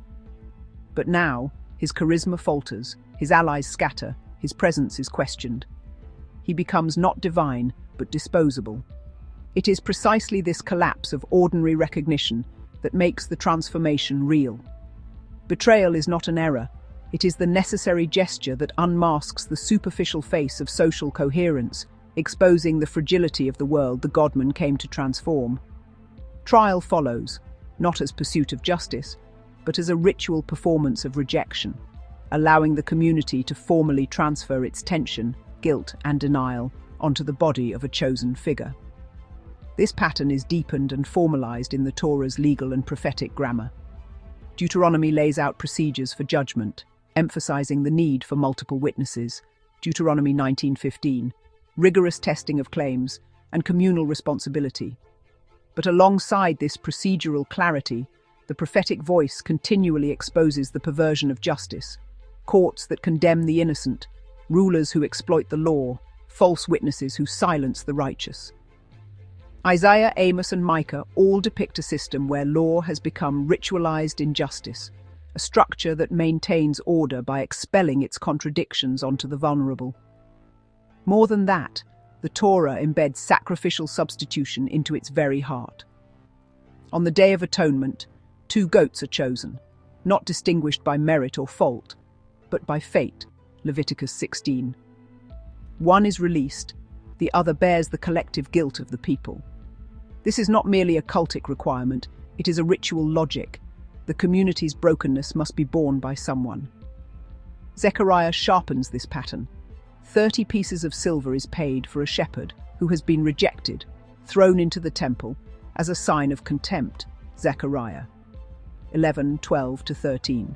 But now, his charisma falters, his allies scatter, his presence is questioned. He becomes not divine, but disposable. It is precisely this collapse of ordinary recognition that makes the transformation real. Betrayal is not an error. It is the necessary gesture that unmasks the superficial face of social coherence, exposing the fragility of the world the Godman came to transform. Trial follows, not as pursuit of justice, but as a ritual performance of rejection, allowing the community to formally transfer its tension, guilt, and denial onto the body of a chosen figure. This pattern is deepened and formalized in the Torah's legal and prophetic grammar. Deuteronomy lays out procedures for judgment, emphasizing the need for multiple witnesses, Deuteronomy 19:15, rigorous testing of claims, and communal responsibility. But alongside this procedural clarity, the prophetic voice continually exposes the perversion of justice, courts that condemn the innocent, rulers who exploit the law, false witnesses who silence the righteous. Isaiah, Amos, and Micah all depict a system where law has become ritualized injustice, a structure that maintains order by expelling its contradictions onto the vulnerable. More than that, the Torah embeds sacrificial substitution into its very heart. On the Day of Atonement, 2 goats are chosen, not distinguished by merit or fault, but by fate, Leviticus 16. One is released, the other bears the collective guilt of the people. This is not merely a cultic requirement, it is a ritual logic. The community's brokenness must be borne by someone. Zechariah sharpens this pattern. 30 pieces of silver is paid for a shepherd who has been rejected, thrown into the temple, as a sign of contempt, Zechariah 11:12-13.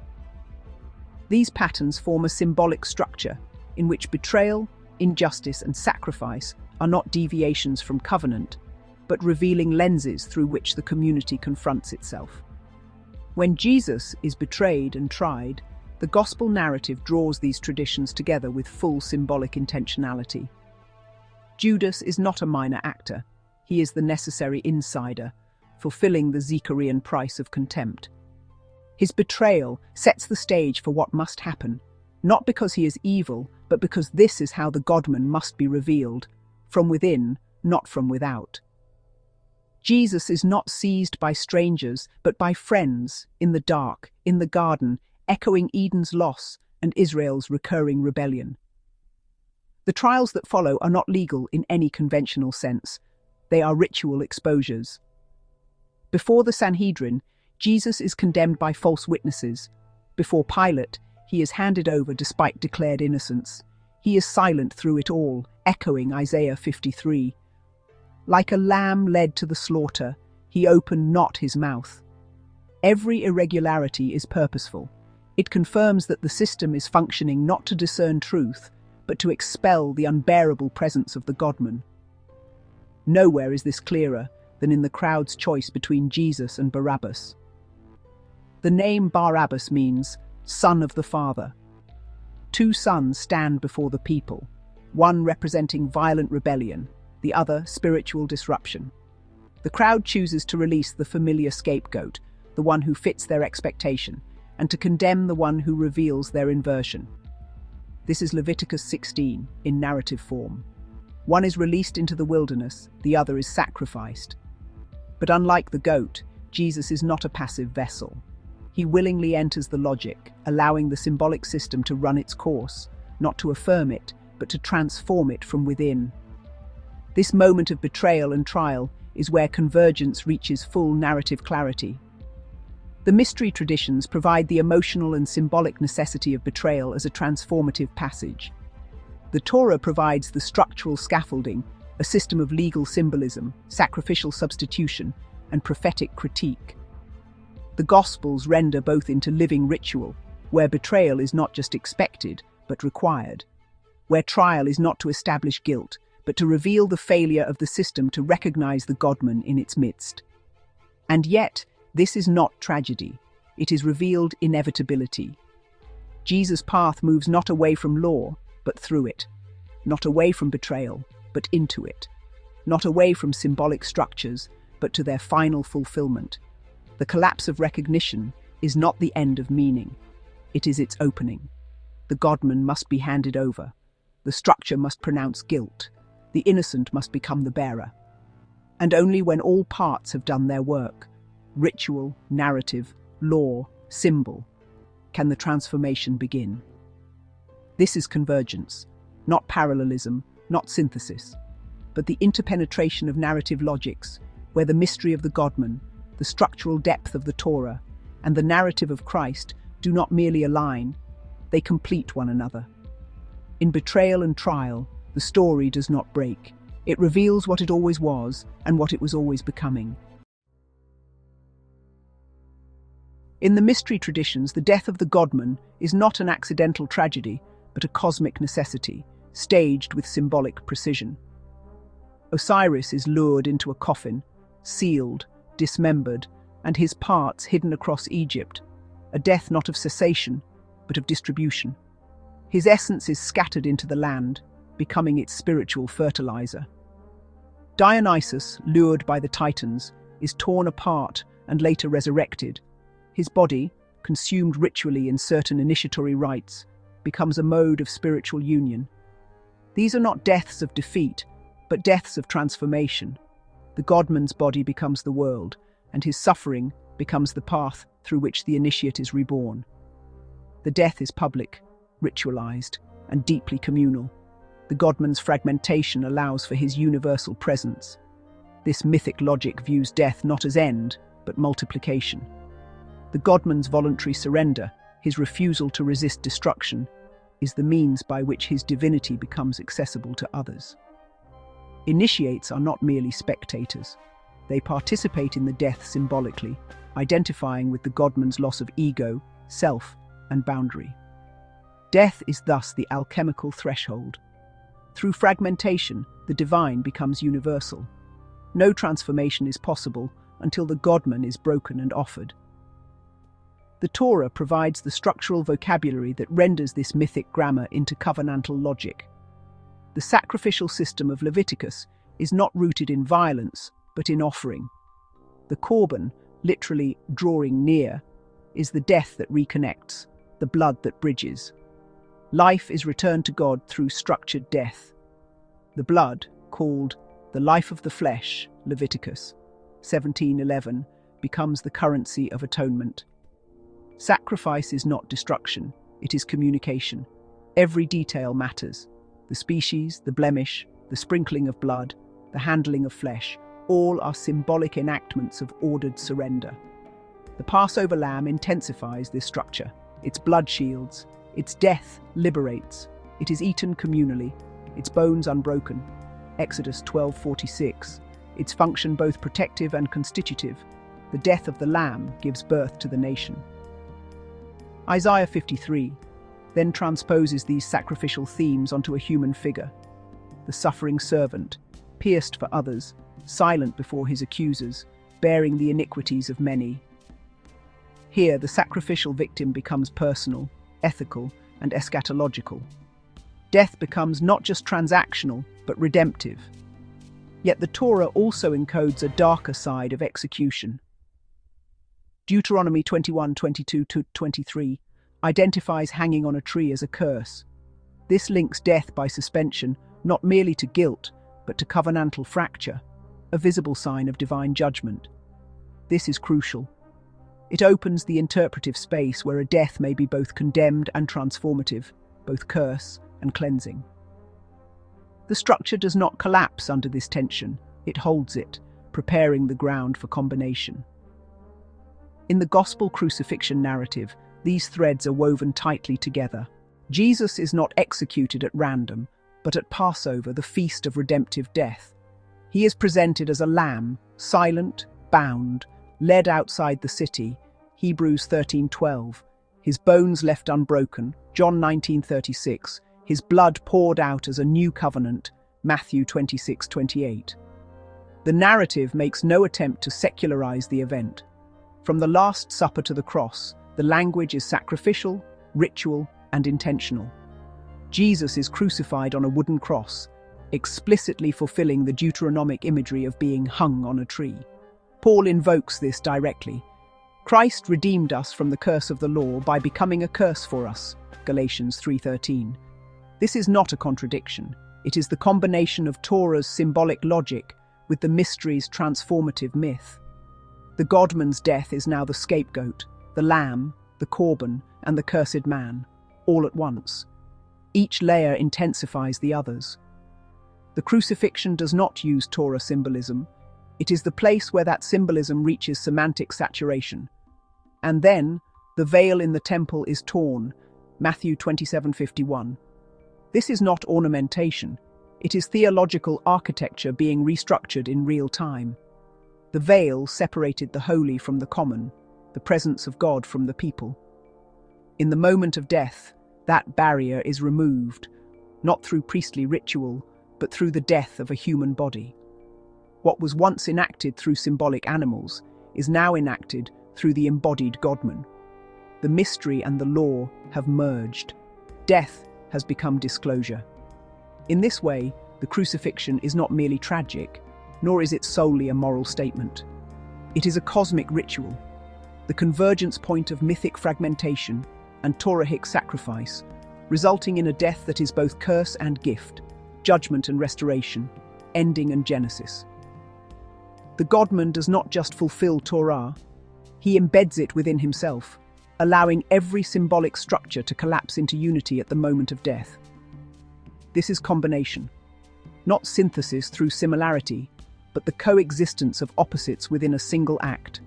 These patterns form a symbolic structure in which betrayal, injustice, and sacrifice are not deviations from covenant, but revealing lenses through which the community confronts itself. When Jesus is betrayed and tried, the gospel narrative draws these traditions together with full symbolic intentionality. Judas is not a minor actor, he is the necessary insider, fulfilling the Zecharian price of contempt. His betrayal sets the stage for what must happen, not because he is evil, but because this is how the Godman must be revealed, from within, not from without. Jesus is not seized by strangers, but by friends, in the dark, in the garden, echoing Eden's loss and Israel's recurring rebellion. The trials that follow are not legal in any conventional sense. They are ritual exposures. Before the Sanhedrin, Jesus is condemned by false witnesses. Before Pilate, he is handed over despite declared innocence. He is silent through it all, echoing Isaiah 53. Like a lamb led to the slaughter, he opened not his mouth. Every irregularity is purposeful. It confirms that the system is functioning not to discern truth, but to expel the unbearable presence of the Godman. Nowhere is this clearer than in the crowd's choice between Jesus and Barabbas. The name Barabbas means son of the Father. 2 sons stand before the people, one representing violent rebellion, the other spiritual disruption. The crowd chooses to release the familiar scapegoat, the one who fits their expectation, and to condemn the one who reveals their inversion. This is Leviticus 16 in narrative form. One is released into the wilderness, the other is sacrificed. But unlike the goat, Jesus is not a passive vessel. He willingly enters the logic, allowing the symbolic system to run its course, not to affirm it, but to transform it from within. This moment of betrayal and trial is where convergence reaches full narrative clarity. The mystery traditions provide the emotional and symbolic necessity of betrayal as a transformative passage. The Torah provides the structural scaffolding, a system of legal symbolism, sacrificial substitution, and prophetic critique. The Gospels render both into living ritual, where betrayal is not just expected, but required, where trial is not to establish guilt, but to reveal the failure of the system to recognize the Godman in its midst. And yet, this is not tragedy. It is revealed inevitability. Jesus' path moves not away from law, but through it. Not away from betrayal, but into it. Not away from symbolic structures, but to their final fulfillment. The collapse of recognition is not the end of meaning. It is its opening. The Godman must be handed over. The structure must pronounce guilt. The innocent must become the bearer. And only when all parts have done their work, ritual, narrative, law, symbol, can the transformation begin. This is convergence, not parallelism, not synthesis, but the interpenetration of narrative logics, where the mystery of the Godman, the structural depth of the Torah, and the narrative of Christ do not merely align, they complete one another. In betrayal and trial, the story does not break. It reveals what it always was and what it was always becoming. In the mystery traditions, the death of the Godman is not an accidental tragedy, but a cosmic necessity, staged with symbolic precision. Osiris is lured into a coffin, sealed, dismembered, and his parts hidden across Egypt, a death not of cessation, but of distribution. His essence is scattered into the land, becoming its spiritual fertilizer. Dionysus, lured by the Titans, is torn apart and later resurrected. His body, consumed ritually in certain initiatory rites, becomes a mode of spiritual union. These are not deaths of defeat, but deaths of transformation. The Godman's body becomes the world, and his suffering becomes the path through which the initiate is reborn. The death is public, ritualized, and deeply communal. The Godman's fragmentation allows for his universal presence. This mythic logic views death not as end, but multiplication. The Godman's voluntary surrender, his refusal to resist destruction, is the means by which his divinity becomes accessible to others. Initiates are not merely spectators. They participate in the death symbolically, identifying with the Godman's loss of ego, self, and boundary. Death is thus the alchemical threshold. Through fragmentation, the divine becomes universal. No transformation is possible until the Godman is broken and offered. The Torah provides the structural vocabulary that renders this mythic grammar into covenantal logic. The sacrificial system of Leviticus is not rooted in violence, but in offering. The korban, literally drawing near, is the death that reconnects, the blood that bridges. Life is returned to God through structured death. The blood, called the life of the flesh, Leviticus 17:11, becomes the currency of atonement. Sacrifice is not destruction, it is communication. Every detail matters. The species, the blemish, the sprinkling of blood, the handling of flesh, all are symbolic enactments of ordered surrender. The Passover lamb intensifies this structure. Its blood shields, its death liberates. It is eaten communally, its bones unbroken. Exodus 12:46. Its function both protective and constitutive. The death of the lamb gives birth to the nation. Isaiah 53 then transposes these sacrificial themes onto a human figure. The suffering servant, pierced for others, silent before his accusers, bearing the iniquities of many. Here, the sacrificial victim becomes personal, ethical, and eschatological. Death becomes not just transactional, but redemptive. Yet the Torah also encodes a darker side of execution. Deuteronomy 21:22-23 identifies hanging on a tree as a curse. This links death by suspension not merely to guilt, but to covenantal fracture, a visible sign of divine judgment. This is crucial. It opens the interpretive space where a death may be both condemned and transformative, both curse and cleansing. The structure does not collapse under this tension, it holds it, preparing the ground for combination. In the gospel crucifixion narrative, these threads are woven tightly together. Jesus is not executed at random, but at Passover, the feast of redemptive death. He is presented as a lamb, silent, bound, led outside the city, Hebrews 13:12, his bones left unbroken, John 19:36, his blood poured out as a new covenant, Matthew 26:28. The narrative makes no attempt to secularize the event. From the Last Supper to the cross, the language is sacrificial, ritual, and intentional. Jesus is crucified on a wooden cross, explicitly fulfilling the Deuteronomic imagery of being hung on a tree. Paul invokes this directly. Christ redeemed us from the curse of the law by becoming a curse for us, Galatians 3:13. This is not a contradiction. It is the combination of Torah's symbolic logic with the mystery's transformative myth. The Godman's death is now the scapegoat, the lamb, the korban, and the cursed man, all at once. Each layer intensifies the others. The crucifixion does not use Torah symbolism. It is the place where that symbolism reaches semantic saturation. And then, the veil in the temple is torn, Matthew 27:51. This is not ornamentation. It is theological architecture being restructured in real time. The veil separated the holy from the common, the presence of God from the people. In the moment of death, that barrier is removed, not through priestly ritual, but through the death of a human body. What was once enacted through symbolic animals is now enacted through the embodied Godman. The mystery and the law have merged. Death has become disclosure. In this way, the crucifixion is not merely tragic, nor is it solely a moral statement. It is a cosmic ritual, the convergence point of mythic fragmentation and Torahic sacrifice, resulting in a death that is both curse and gift, judgment and restoration, ending and genesis. The Godman does not just fulfill Torah, he embeds it within himself, allowing every symbolic structure to collapse into unity at the moment of death. This is combination, not synthesis through similarity, but the coexistence of opposites within a single act.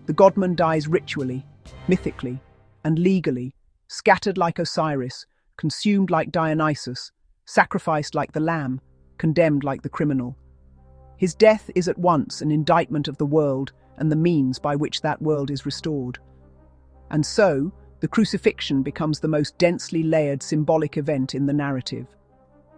The Godman dies ritually, mythically, and legally, scattered like Osiris, consumed like Dionysus, sacrificed like the lamb, condemned like the criminal. His death is at once an indictment of the world and the means by which that world is restored. And so, the crucifixion becomes the most densely layered symbolic event in the narrative.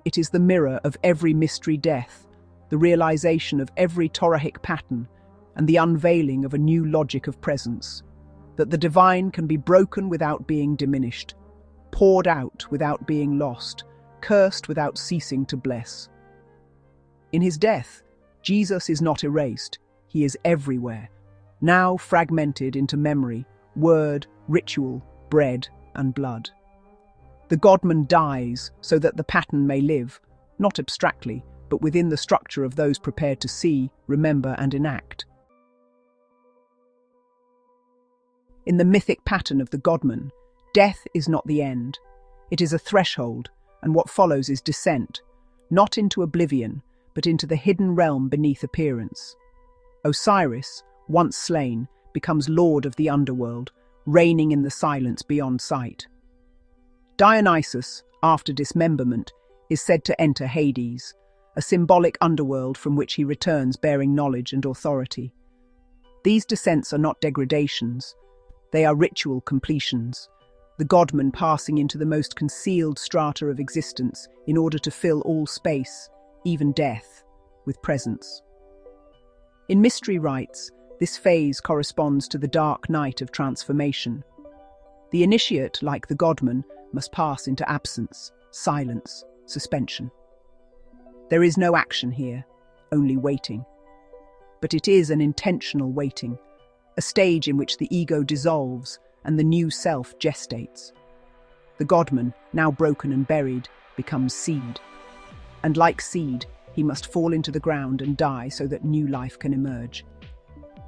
It is the mirror of every mystery death, the realization of every Torahic pattern, and the unveiling of a new logic of presence, that the divine can be broken without being diminished, poured out without being lost, cursed without ceasing to bless. In his death, Jesus is not erased, he is everywhere, now fragmented into memory, word, ritual, bread, and blood. The Godman dies so that the pattern may live, not abstractly, but within the structure of those prepared to see, remember, and enact. In the mythic pattern of the Godman, death is not the end. It is a threshold, and what follows is descent, not into oblivion, but into the hidden realm beneath appearance. Osiris, once slain, becomes lord of the underworld, reigning in the silence beyond sight. Dionysus, after dismemberment, is said to enter Hades, a symbolic underworld from which he returns bearing knowledge and authority. These descents are not degradations, they are ritual completions, the Godman passing into the most concealed strata of existence in order to fill all space, even death, with presence. In mystery rites, this phase corresponds to the dark night of transformation. The initiate, like the Godman, must pass into absence, silence, suspension. There is no action here, only waiting. But it is an intentional waiting, a stage in which the ego dissolves and the new self gestates. The Godman, now broken and buried, becomes seed. And like seed, he must fall into the ground and die so that new life can emerge.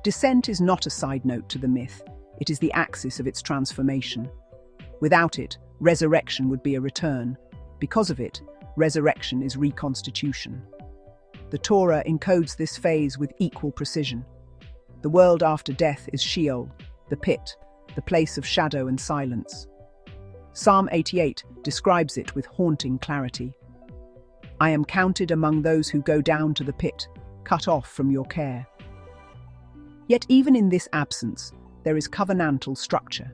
Descent is not a side note to the myth, it is the axis of its transformation. Without it, resurrection would be a return. Because of it, resurrection is reconstitution. The Torah encodes this phase with equal precision. The world after death is Sheol, the pit, the place of shadow and silence. Psalm 88 describes it with haunting clarity. I am counted among those who go down to the pit, cut off from your care. Yet even in this absence, there is covenantal structure.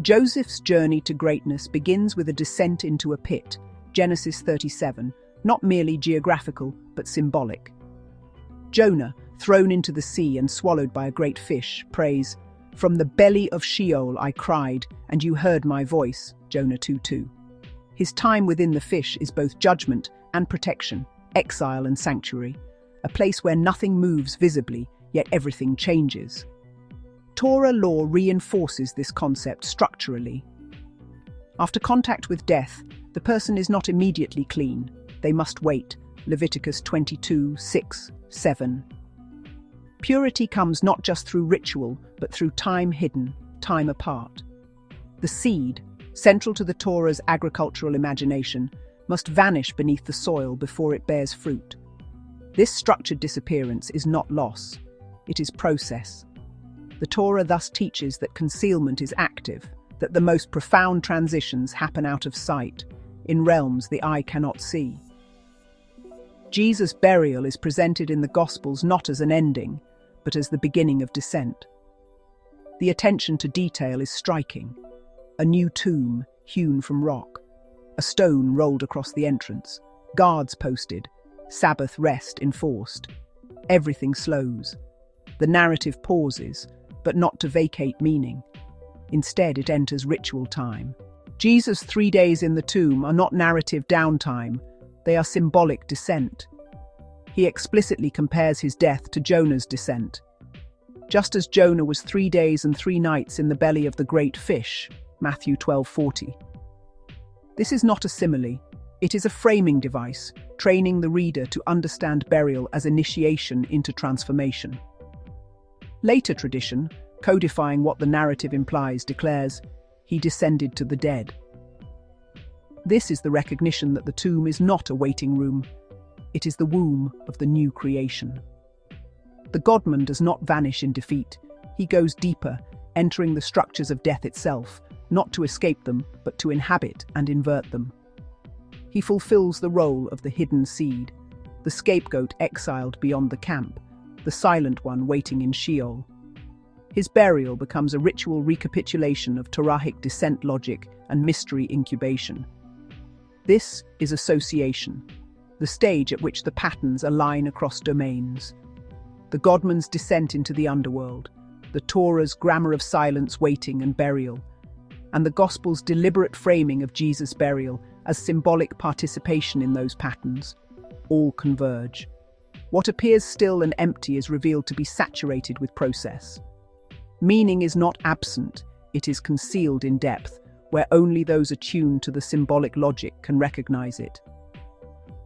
Joseph's journey to greatness begins with a descent into a pit, Genesis 37, not merely geographical, but symbolic. Jonah, thrown into the sea and swallowed by a great fish, prays, "From the belly of Sheol I cried, and you heard my voice," Jonah 2:2. His time within the fish is both judgment and protection, exile and sanctuary, a place where nothing moves visibly, yet everything changes. Torah law reinforces this concept structurally. After contact with death, the person is not immediately clean. They must wait. Leviticus 22:6-7. Purity comes not just through ritual, but through time hidden, time apart. The seed, central to the Torah's agricultural imagination, must vanish beneath the soil before it bears fruit. This structured disappearance is not loss, it is process. The Torah thus teaches that concealment is active, that the most profound transitions happen out of sight, in realms the eye cannot see. Jesus' burial is presented in the Gospels not as an ending, but as the beginning of descent. The attention to detail is striking. A new tomb hewn from rock, a stone rolled across the entrance, guards posted, Sabbath rest enforced. Everything slows. The narrative pauses, but not to vacate meaning. Instead, it enters ritual time. Jesus' 3 days in the tomb are not narrative downtime, they are symbolic descent. He explicitly compares his death to Jonah's descent. Just as Jonah was 3 days and 3 nights in the belly of the great fish, Matthew 12:40. This is not a simile, it is a framing device, training the reader to understand burial as initiation into transformation. Later tradition, codifying what the narrative implies, declares, "He descended to the dead." This is the recognition that the tomb is not a waiting room, it is the womb of the new creation. The Godman does not vanish in defeat, he goes deeper, entering the structures of death itself, not to escape them, but to inhabit and invert them. He fulfills the role of the hidden seed, the scapegoat exiled beyond the camp, the silent one waiting in Sheol. His burial becomes a ritual recapitulation of Torahic descent logic and mystery incubation. This is association, the stage at which the patterns align across domains. The Godman's descent into the underworld, the Torah's grammar of silence, waiting and burial, and the Gospel's deliberate framing of Jesus' burial as symbolic participation in those patterns, all converge. What appears still and empty is revealed to be saturated with process. Meaning is not absent, it is concealed in depth, where only those attuned to the symbolic logic can recognize it.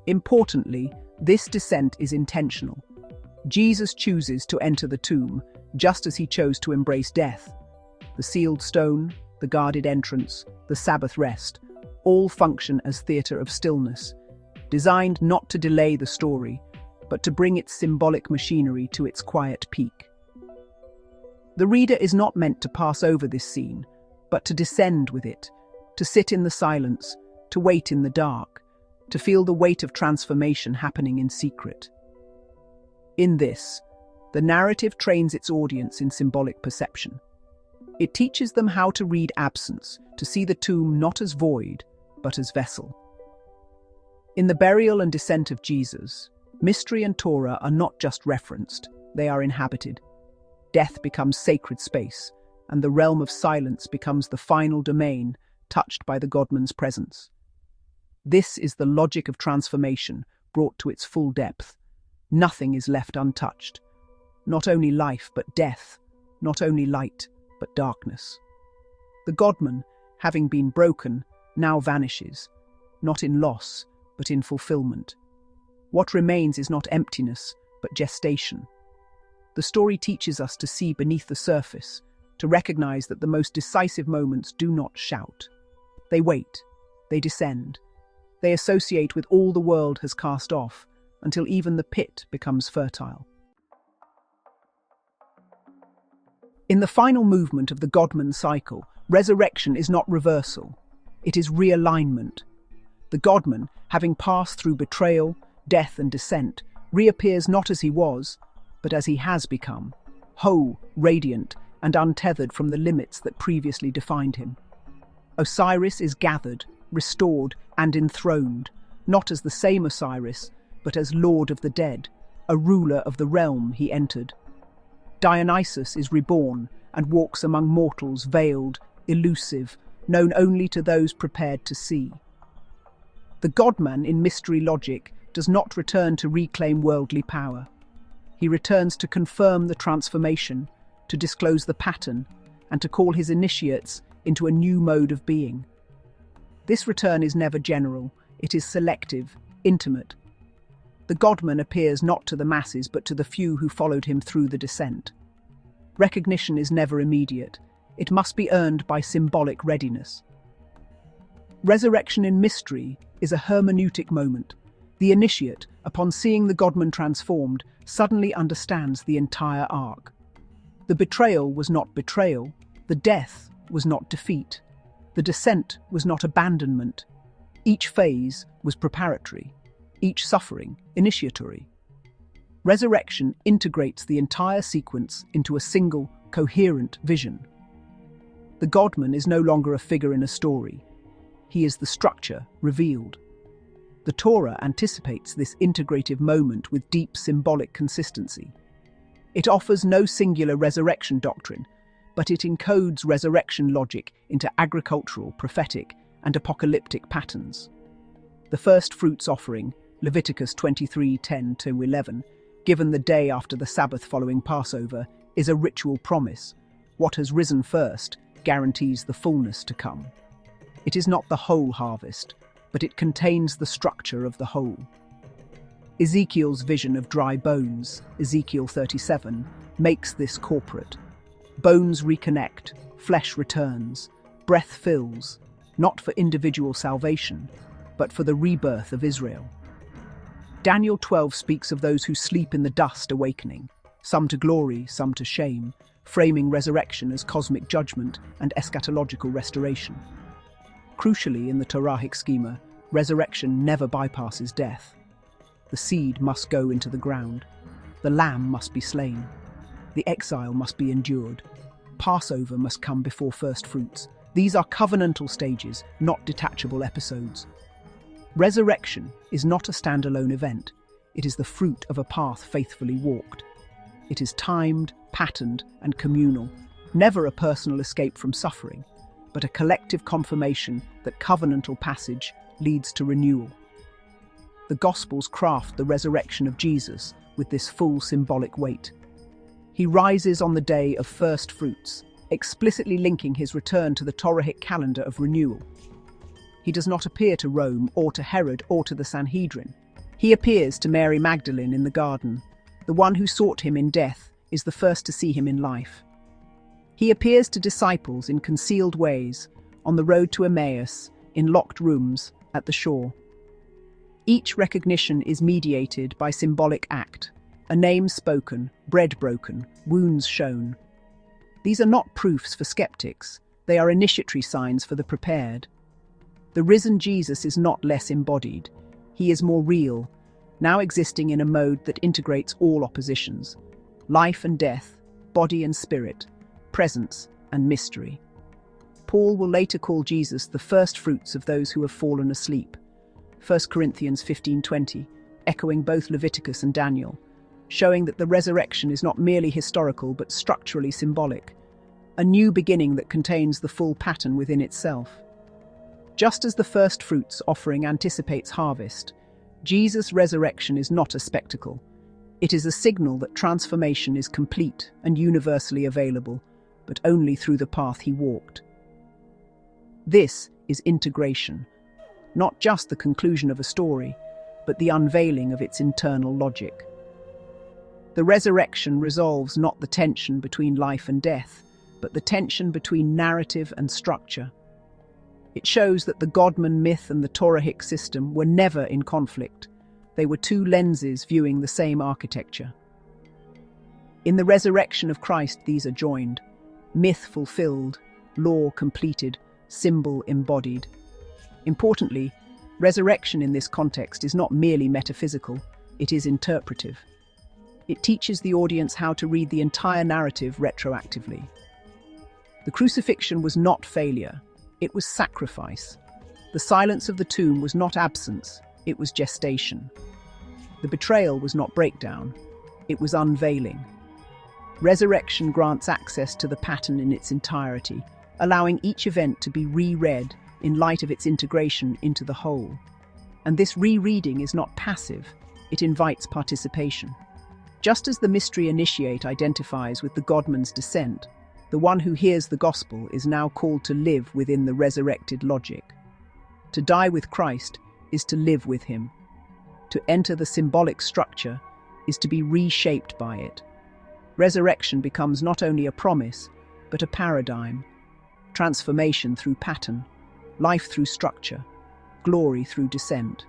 Importantly, this descent is intentional. Jesus chooses to enter the tomb, just as he chose to embrace death. The sealed stone, the guarded entrance, the Sabbath rest, all function as theatre of stillness, designed not to delay the story, but to bring its symbolic machinery to its quiet peak. The reader is not meant to pass over this scene, but to descend with it, to sit in the silence, to wait in the dark, to feel the weight of transformation happening in secret. In this, the narrative trains its audience in symbolic perception. It teaches them how to read absence, to see the tomb not as void, but as vessel. In the burial and descent of Jesus, mystery and Torah are not just referenced, they are inhabited. Death becomes sacred space, and the realm of silence becomes the final domain touched by the Godman's presence. This is the logic of transformation brought to its full depth. Nothing is left untouched. Not only life, but death. Not only light, but darkness. The Godman, having been broken, now vanishes, not in loss, but in fulfillment. What remains is not emptiness, but gestation. The story teaches us to see beneath the surface, to recognize that the most decisive moments do not shout. They wait, they descend, they associate with all the world has cast off, until even the pit becomes fertile. In the final movement of the Godman cycle, resurrection is not reversal, it is realignment. The Godman, having passed through betrayal, death and descent, reappears not as he was, but as he has become, whole, radiant, and untethered from the limits that previously defined him. Osiris is gathered, restored, and enthroned, not as the same Osiris, but as Lord of the dead, a ruler of the realm he entered. Dionysus is reborn and walks among mortals, veiled, elusive, known only to those prepared to see. The Godman in mystery logic does not return to reclaim worldly power. He returns to confirm the transformation, to disclose the pattern, and to call his initiates into a new mode of being. This return is never general, it is selective, intimate. The Godman appears not to the masses but to the few who followed him through the descent. Recognition is never immediate, it must be earned by symbolic readiness. Resurrection in mystery is a hermeneutic moment. The initiate, upon seeing the Godman transformed, suddenly understands the entire arc. The betrayal was not betrayal, the death was not defeat, the descent was not abandonment. Each phase was preparatory. each suffering initiatory. Resurrection integrates the entire sequence into a single, coherent vision. The Godman is no longer a figure in a story. He is the structure revealed. The Torah anticipates this integrative moment with deep symbolic consistency. It offers no singular resurrection doctrine, but it encodes resurrection logic into agricultural, prophetic, and apocalyptic patterns. The first fruits offering, Leviticus 23:10-11, given the day after the Sabbath following Passover, is a ritual promise. What has risen first guarantees the fullness to come. It is not the whole harvest, but it contains the structure of the whole. Ezekiel's vision of dry bones, Ezekiel 37, makes this corporate. Bones reconnect, flesh returns, breath fills, not for individual salvation, but for the rebirth of Israel. Daniel 12 speaks of those who sleep in the dust awakening, some to glory, some to shame, framing resurrection as cosmic judgment and eschatological restoration. Crucially, in the Torahic schema, resurrection never bypasses death. The seed must go into the ground. The lamb must be slain. The exile must be endured. Passover must come before first fruits. These are covenantal stages, not detachable episodes. Resurrection is not a standalone event. It is the fruit of a path faithfully walked. It is timed, patterned, and communal, never a personal escape from suffering, but a collective confirmation that covenantal passage leads to renewal. The Gospels craft the resurrection of Jesus with this full symbolic weight. He rises on the day of first fruits, explicitly linking his return to the Torahic calendar of renewal. He does not appear to Rome or to Herod or to the Sanhedrin. He appears to Mary Magdalene in the garden. The one who sought him in death is the first to see him in life. He appears to disciples in concealed ways, on the road to Emmaus, in locked rooms, at the shore. Each recognition is mediated by symbolic act, a name spoken, bread broken, wounds shown. These are not proofs for skeptics, they are initiatory signs for the prepared. The risen Jesus is not less embodied, he is more real, now existing in a mode that integrates all oppositions, life and death, body and spirit, presence and mystery. Paul will later call Jesus the first fruits of those who have fallen asleep. 1 Corinthians 15:20, echoing both Leviticus and Daniel, showing that the resurrection is not merely historical but structurally symbolic, a new beginning that contains the full pattern within itself. Just as the first fruits offering anticipates harvest, Jesus' resurrection is not a spectacle. It is a signal that transformation is complete and universally available, but only through the path he walked. This is integration, not just the conclusion of a story, but the unveiling of its internal logic. The resurrection resolves not the tension between life and death, but the tension between narrative and structure. It shows that the Godman myth and the Torahic system were never in conflict. They were two lenses viewing the same architecture. In the resurrection of Christ, these are joined. Myth fulfilled, law completed, symbol embodied. Importantly, resurrection in this context is not merely metaphysical, it is interpretive. It teaches the audience how to read the entire narrative retroactively. The crucifixion was not failure, it was sacrifice. The silence of the tomb was not absence, it was gestation. The betrayal was not breakdown, it was unveiling. Resurrection grants access to the pattern in its entirety, allowing each event to be reread in light of its integration into the whole. And this rereading is not passive, it invites participation. Just as the mystery initiate identifies with the Godman's descent, the one who hears the gospel is now called to live within the resurrected logic. To die with Christ is to live with him. To enter the symbolic structure is to be reshaped by it. Resurrection becomes not only a promise, but a paradigm. Transformation through pattern, life through structure, glory through descent.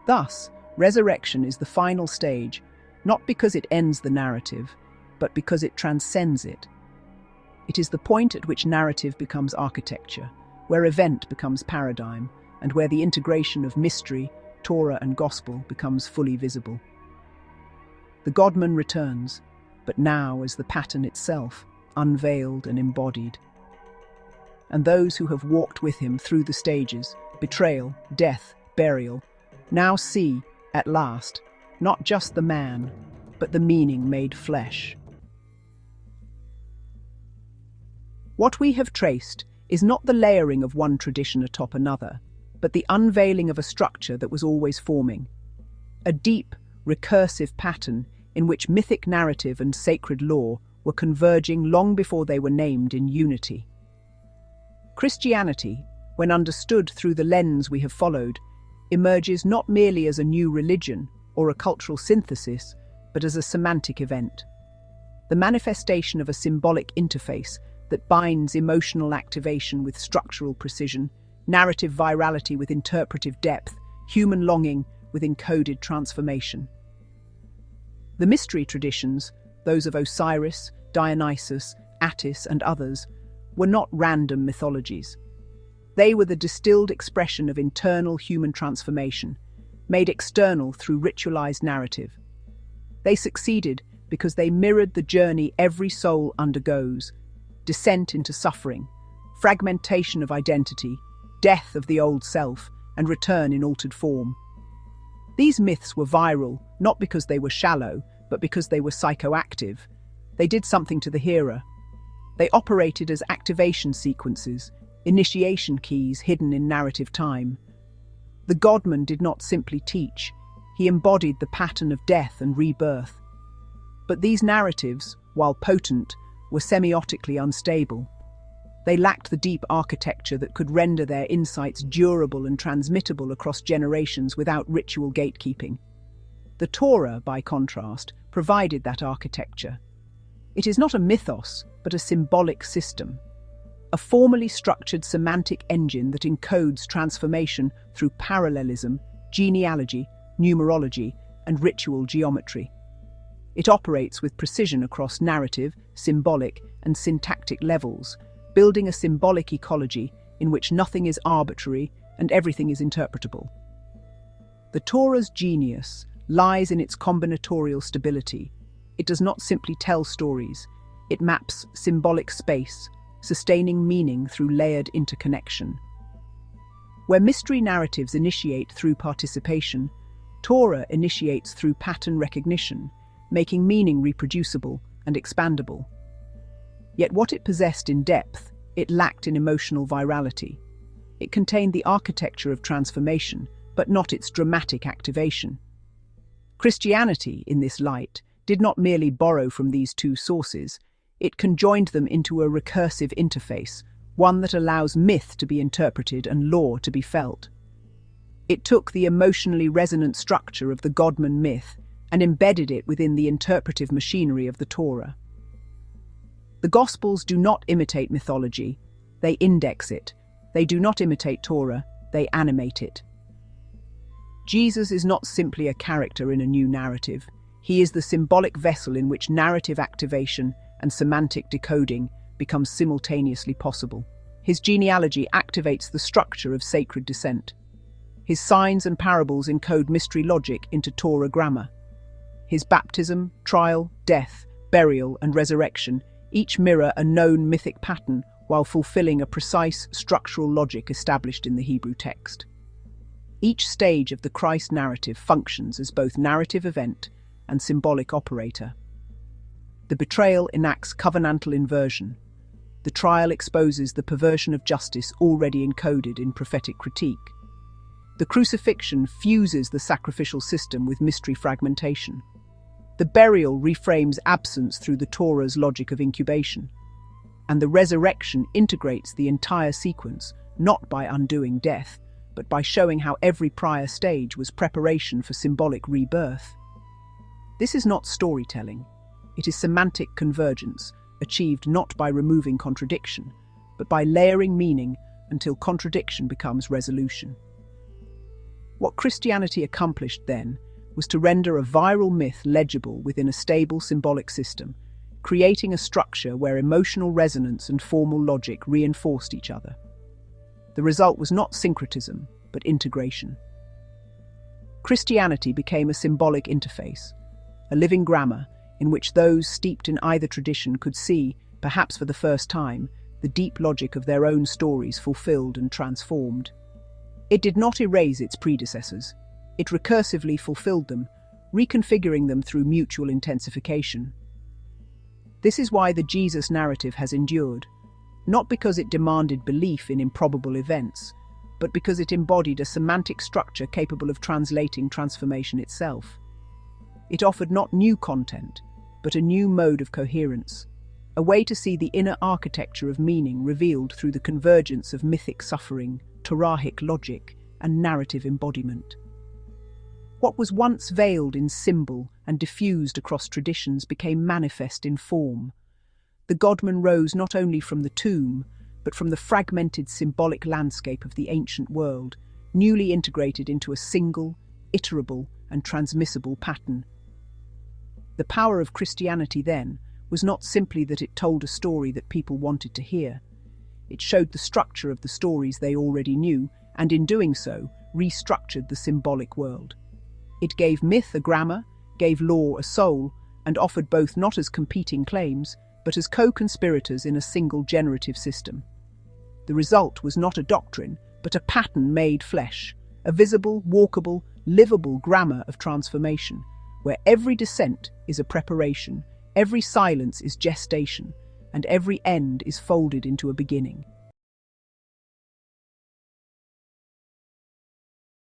Thus, resurrection is the final stage, not because it ends the narrative, but because it transcends it. It is the point at which narrative becomes architecture, where event becomes paradigm, and where the integration of mystery, Torah and Gospel becomes fully visible. The Godman returns, but now as the pattern itself, unveiled and embodied. And those who have walked with him through the stages, betrayal, death, burial, now see, at last, not just the man, but the meaning made flesh. What we have traced is not the layering of one tradition atop another, but the unveiling of a structure that was always forming. A deep, recursive pattern in which mythic narrative and sacred law were converging long before they were named in unity. Christianity, when understood through the lens we have followed, emerges not merely as a new religion or a cultural synthesis, but as a semantic event. The manifestation of a symbolic interface that binds emotional activation with structural precision, narrative virality with interpretive depth, human longing with encoded transformation. The mystery traditions, those of Osiris, Dionysus, Attis, and others, were not random mythologies. They were the distilled expression of internal human transformation, made external through ritualized narrative. They succeeded because they mirrored the journey every soul undergoes: descent into suffering, fragmentation of identity, death of the old self, and return in altered form. These myths were viral, not because they were shallow, but because they were psychoactive. They did something to the hearer. They operated as activation sequences, initiation keys hidden in narrative time. The Godman did not simply teach, he embodied the pattern of death and rebirth. But these narratives, while potent, were semiotically unstable. They lacked the deep architecture that could render their insights durable and transmittable across generations without ritual gatekeeping. The Torah, by contrast, provided that architecture. It is not a mythos, but a symbolic system, a formally structured semantic engine that encodes transformation through parallelism, genealogy, numerology, and ritual geometry. It operates with precision across narrative, symbolic, and syntactic levels, building a symbolic ecology in which nothing is arbitrary and everything is interpretable. The Torah's genius lies in its combinatorial stability. It does not simply tell stories, it maps symbolic space, sustaining meaning through layered interconnection. Where mystery narratives initiate through participation, Torah initiates through pattern recognition, making meaning reproducible and expandable. Yet what it possessed in depth, it lacked in emotional virality. It contained the architecture of transformation, but not its dramatic activation. Christianity, in this light, did not merely borrow from these two sources, it conjoined them into a recursive interface, one that allows myth to be interpreted and law to be felt. It took the emotionally resonant structure of the Godman myth and embedded it within the interpretive machinery of the Torah. The Gospels do not imitate mythology, they index it. They do not imitate Torah, they animate it. Jesus is not simply a character in a new narrative. He is the symbolic vessel in which narrative activation and semantic decoding become simultaneously possible. His genealogy activates the structure of sacred descent. His signs and parables encode mystery logic into Torah grammar. His baptism, trial, death, burial, and resurrection each mirror a known mythic pattern while fulfilling a precise structural logic established in the Hebrew text. Each stage of the Christ narrative functions as both narrative event and symbolic operator. The betrayal enacts covenantal inversion. The trial exposes the perversion of justice already encoded in prophetic critique. The crucifixion fuses the sacrificial system with mystery fragmentation. The burial reframes absence through the Torah's logic of incubation. And the resurrection integrates the entire sequence, not by undoing death, but by showing how every prior stage was preparation for symbolic rebirth. This is not storytelling. It is semantic convergence, achieved not by removing contradiction, but by layering meaning until contradiction becomes resolution. What Christianity accomplished then was to render a viral myth legible within a stable symbolic system, creating a structure where emotional resonance and formal logic reinforced each other. The result was not syncretism, but integration. Christianity became a symbolic interface, a living grammar in which those steeped in either tradition could see, perhaps for the first time, the deep logic of their own stories fulfilled and transformed. It did not erase its predecessors. It recursively fulfilled them, reconfiguring them through mutual intensification. This is why the Jesus narrative has endured, not because it demanded belief in improbable events, but because it embodied a semantic structure capable of translating transformation itself. It offered not new content, but a new mode of coherence, a way to see the inner architecture of meaning revealed through the convergence of mythic suffering, Torahic logic, and narrative embodiment. What was once veiled in symbol and diffused across traditions became manifest in form. The Godman rose not only from the tomb, but from the fragmented symbolic landscape of the ancient world, newly integrated into a single, iterable, and transmissible pattern. The power of Christianity, then, was not simply that it told a story that people wanted to hear. It showed the structure of the stories they already knew, and in doing so, restructured the symbolic world. It gave myth a grammar, gave lore a soul, and offered both not as competing claims, but as co-conspirators in a single generative system. The result was not a doctrine, but a pattern made flesh, a visible, walkable, livable grammar of transformation, where every descent is a preparation, every silence is gestation, and every end is folded into a beginning.